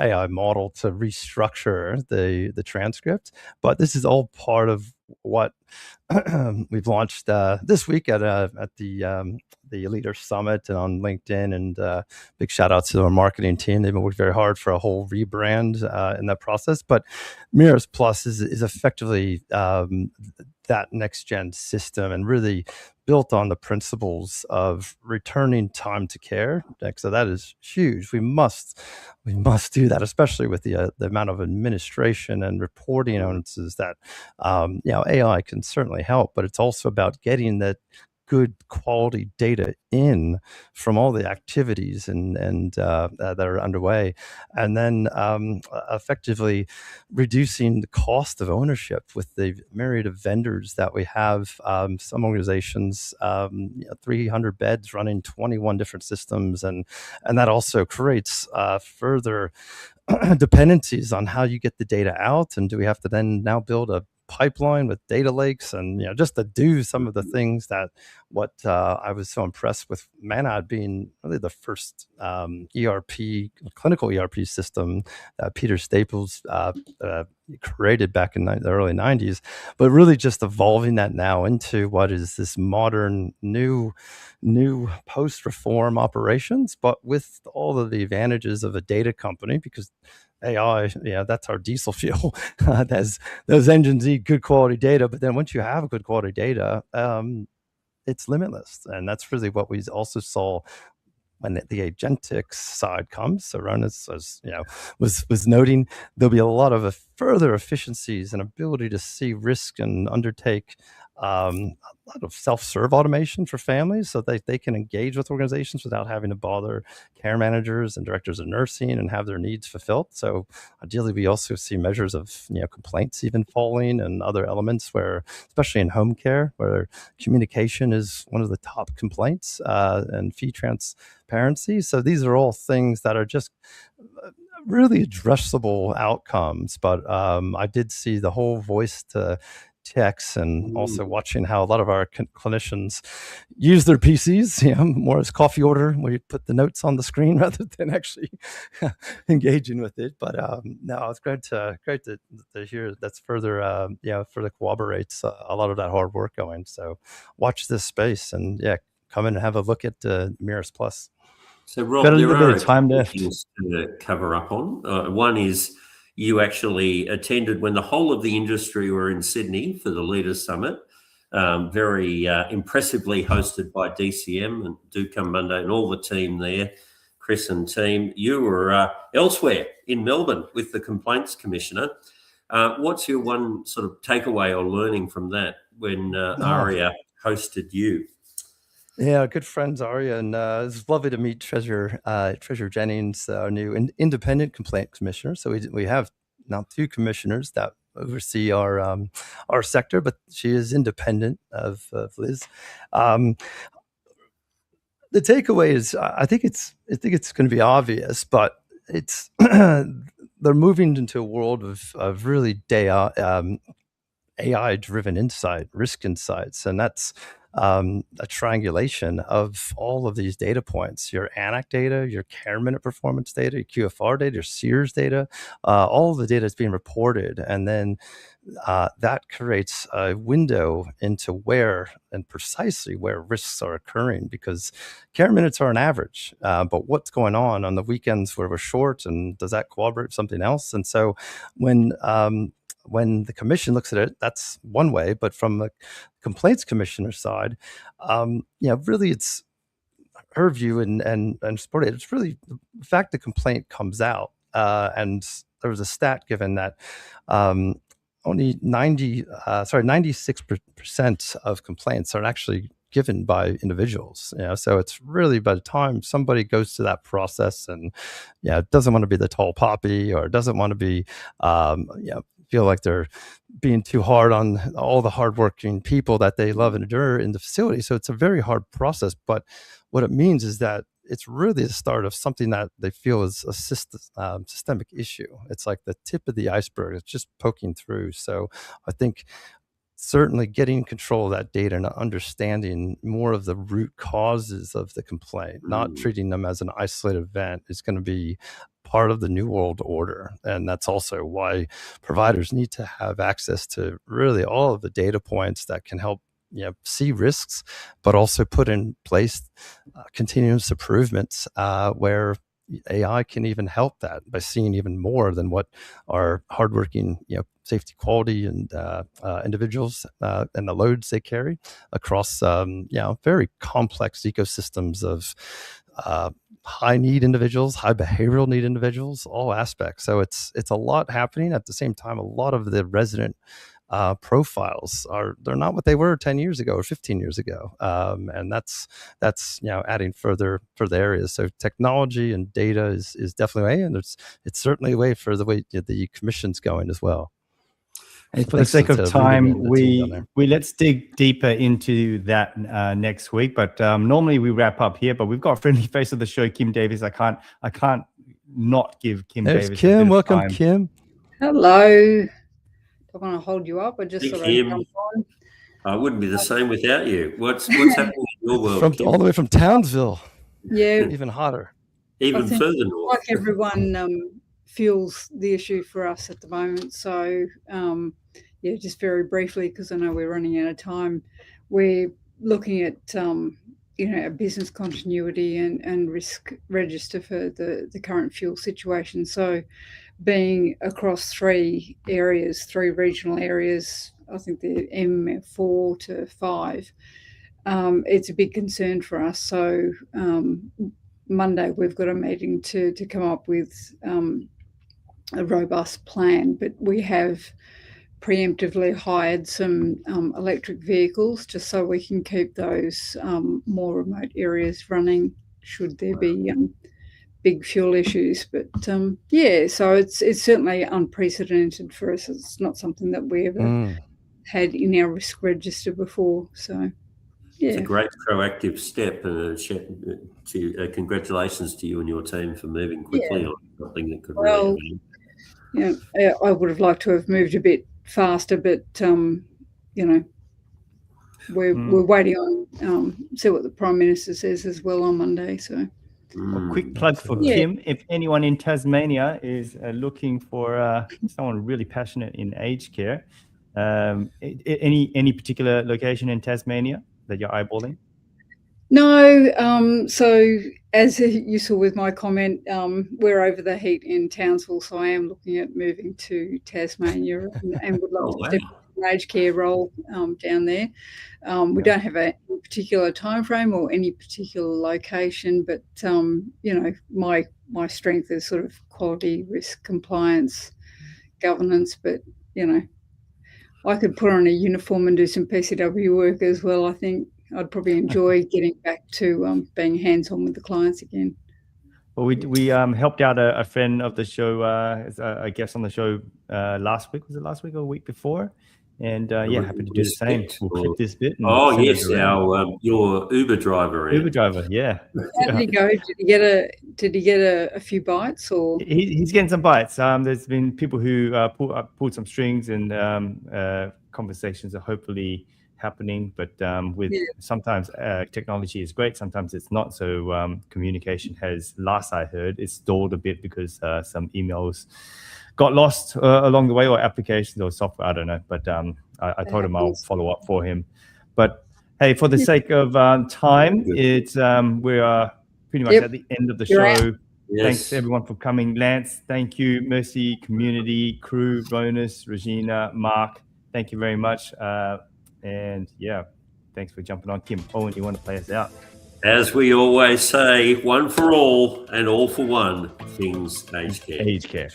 AI model to restructure the transcript. But this is all part of what we've launched this week at the Leader Summit and on LinkedIn. And big shout out to our marketing team. They've been working very hard for a whole rebrand in that process. But Mirrors Plus is effectively that next gen system, and really built on the principles of returning time to care. So that is huge. We must do that, especially with the amount of administration and reporting onuses that AI can certainly help. But it's also about getting that good quality data in from all the activities and that are underway, and then effectively reducing the cost of ownership with the myriad of vendors that we have. Some organizations, 300 beds running 21 different systems, and that also creates further dependencies on how you get the data out, and do we have to then now build a pipeline with data lakes, and just to do some of the things that what I was so impressed with Manad being really the first clinical ERP system that Peter Staples created back in the early 90s, but really just evolving that now into what is this modern new post-reform operations, but with all of the advantages of a data company, because AI, that's our diesel fuel. Those engines need good quality data, but then once you have good quality data, it's limitless. And that's really what we also saw when the agentic side comes. So Ronas was noting there'll be a lot of further efficiencies and ability to see risk and undertake a lot of self-serve automation for families, so they can engage with organizations without having to bother care managers and directors of nursing and have their needs fulfilled. So ideally, we also see measures of complaints even falling, and other elements where, especially in home care, where communication is one of the top complaints, and fee transparency. So these are all things that are just really addressable outcomes. But I did see the whole voice to text, and also watching how a lot of our clinicians use their PCs, more as coffee order, where you put the notes on the screen rather than actually engaging with it. But no, it's great to hear that's further further corroborates a lot of that hard work going. So watch this space, and come in and have a look at Mirrors Plus. So Rob, there are a couple of things to cover up on. One is, you actually attended when the whole of the industry were in Sydney for the Leaders Summit, very impressively hosted by DCM, and do come Monday, and all the team there, Chris and team. You were elsewhere in Melbourne with the Complaints Commissioner. What's your one sort of takeaway or learning from that when Aria hosted you? Yeah, good friends, Aria, and it's lovely to meet Treasurer Jennings, our new independent complaint commissioner. So we have now 2 commissioners that oversee our sector, but she is independent of Liz. The takeaway is, I think it's going to be obvious, but it's they're moving into a world of really AI-driven insight, risk insights, and that's a triangulation of all of these data points: your ANAC data, your care minute performance data, your QFR data, your SEERS data. All of the data is being reported, and then that creates a window into where and precisely where risks are occurring, because care minutes are an average, but what's going on the weekends where we're short, and does that corroborate something else? And so when the commission looks at it, that's one way. But from the complaints commissioner side, really it's her view and support it. It's really the fact the complaint comes out, and there was a stat given that only 96% of complaints are actually given by individuals. So it's really, by the time somebody goes through that process and doesn't want to be the tall poppy, or doesn't want to be feel like they're being too hard on all the hardworking people that they love and adore in the facility. So it's a very hard process. But what it means is that it's really the start of something that they feel is a systemic issue. It's like the tip of the iceberg. It's just poking through. So I think certainly getting control of that data and understanding more of the root causes of the complaint, not treating them as an isolated event, is going to be part of the new world order. And that's also why providers need to have access to really all of the data points that can help see risks, but also put in place continuous improvements where AI can even help that by seeing even more than what our hardworking, safety, quality, and individuals and the loads they carry across, very complex ecosystems of high need individuals, high behavioral need individuals, all aspects. So it's a lot happening at the same time. A lot of the resident profiles they're not what they were 10 years ago or 15 years ago, and that's adding further areas. So technology and data is definitely a way, and it's certainly a way for the way the commission's going as well. And for the sake of time, we let's dig deeper into that next week. But normally we wrap up here. But we've got a friendly face of the show, Kim Davis. I can't not give Kim There's Davis. Kim, welcome, Kim. Hello. I want to hold you up. I just thought I'd jump on. I wouldn't be the same without you. What's happening in your world? All the way from Townsville. Yeah. Even hotter. Even further north. Like everyone feels the issue for us at the moment. So, just very briefly, because I know we're running out of time, we're looking at, a business continuity and risk register for the current fuel situation. So, being across three regional areas, I think the M4 to 5, it's a big concern for us. So Monday we've got a meeting to come up with a robust plan, but we have preemptively hired some electric vehicles just so we can keep those more remote areas running should there be big fuel issues. But so it's certainly unprecedented for us. It's not something that we ever had in our risk register before. So it's a great proactive step, and congratulations to you and your team for moving quickly on something that could really happen. I would have liked to have moved a bit faster, but we're waiting on see what the Prime Minister says as well on Monday. So a quick plug for Kim. If anyone in Tasmania is looking for someone really passionate in aged care, any particular location in Tasmania that you're eyeballing? No. So as you saw with my comment, we're over the heat in Townsville, so I am looking at moving to Tasmania and would love to step into an aged care role down there. We don't have a particular time frame or any particular location, but my strength is sort of quality, risk, compliance, governance. But I could put on a uniform and do some PCW work as well. I think I'd probably enjoy getting back to being hands-on with the clients again. Well, we helped out a friend of the show, as a guest on the show last week. Was it last week or a week before? And happy to do the same. We'll clip this bit. Oh yes, your Uber driver. Uber driver, yeah. How did he go? Did he get a few bites, or he's getting some bites? There's been people who pulled some strings, and conversations are hopefully happening. But sometimes technology is great, sometimes it's not. So communication has, last I heard, it's stalled a bit because some emails got lost along the way, or applications or software, I don't know. But I told him I'll follow up for him. But hey, for the sake of time, it's we are pretty much at the end of the show. Yes. Thanks everyone for coming. Lance, thank you. Mercy, community, crew, Ronus, Regina, Mark, thank you very much. And thanks for jumping on. Kim, Owen, you want to play us out? As we always say, one for all and all for one. Things aged care. Aged care.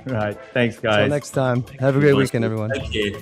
Right. Thanks, guys. Until next time. Have a great weekend, everyone. Take care.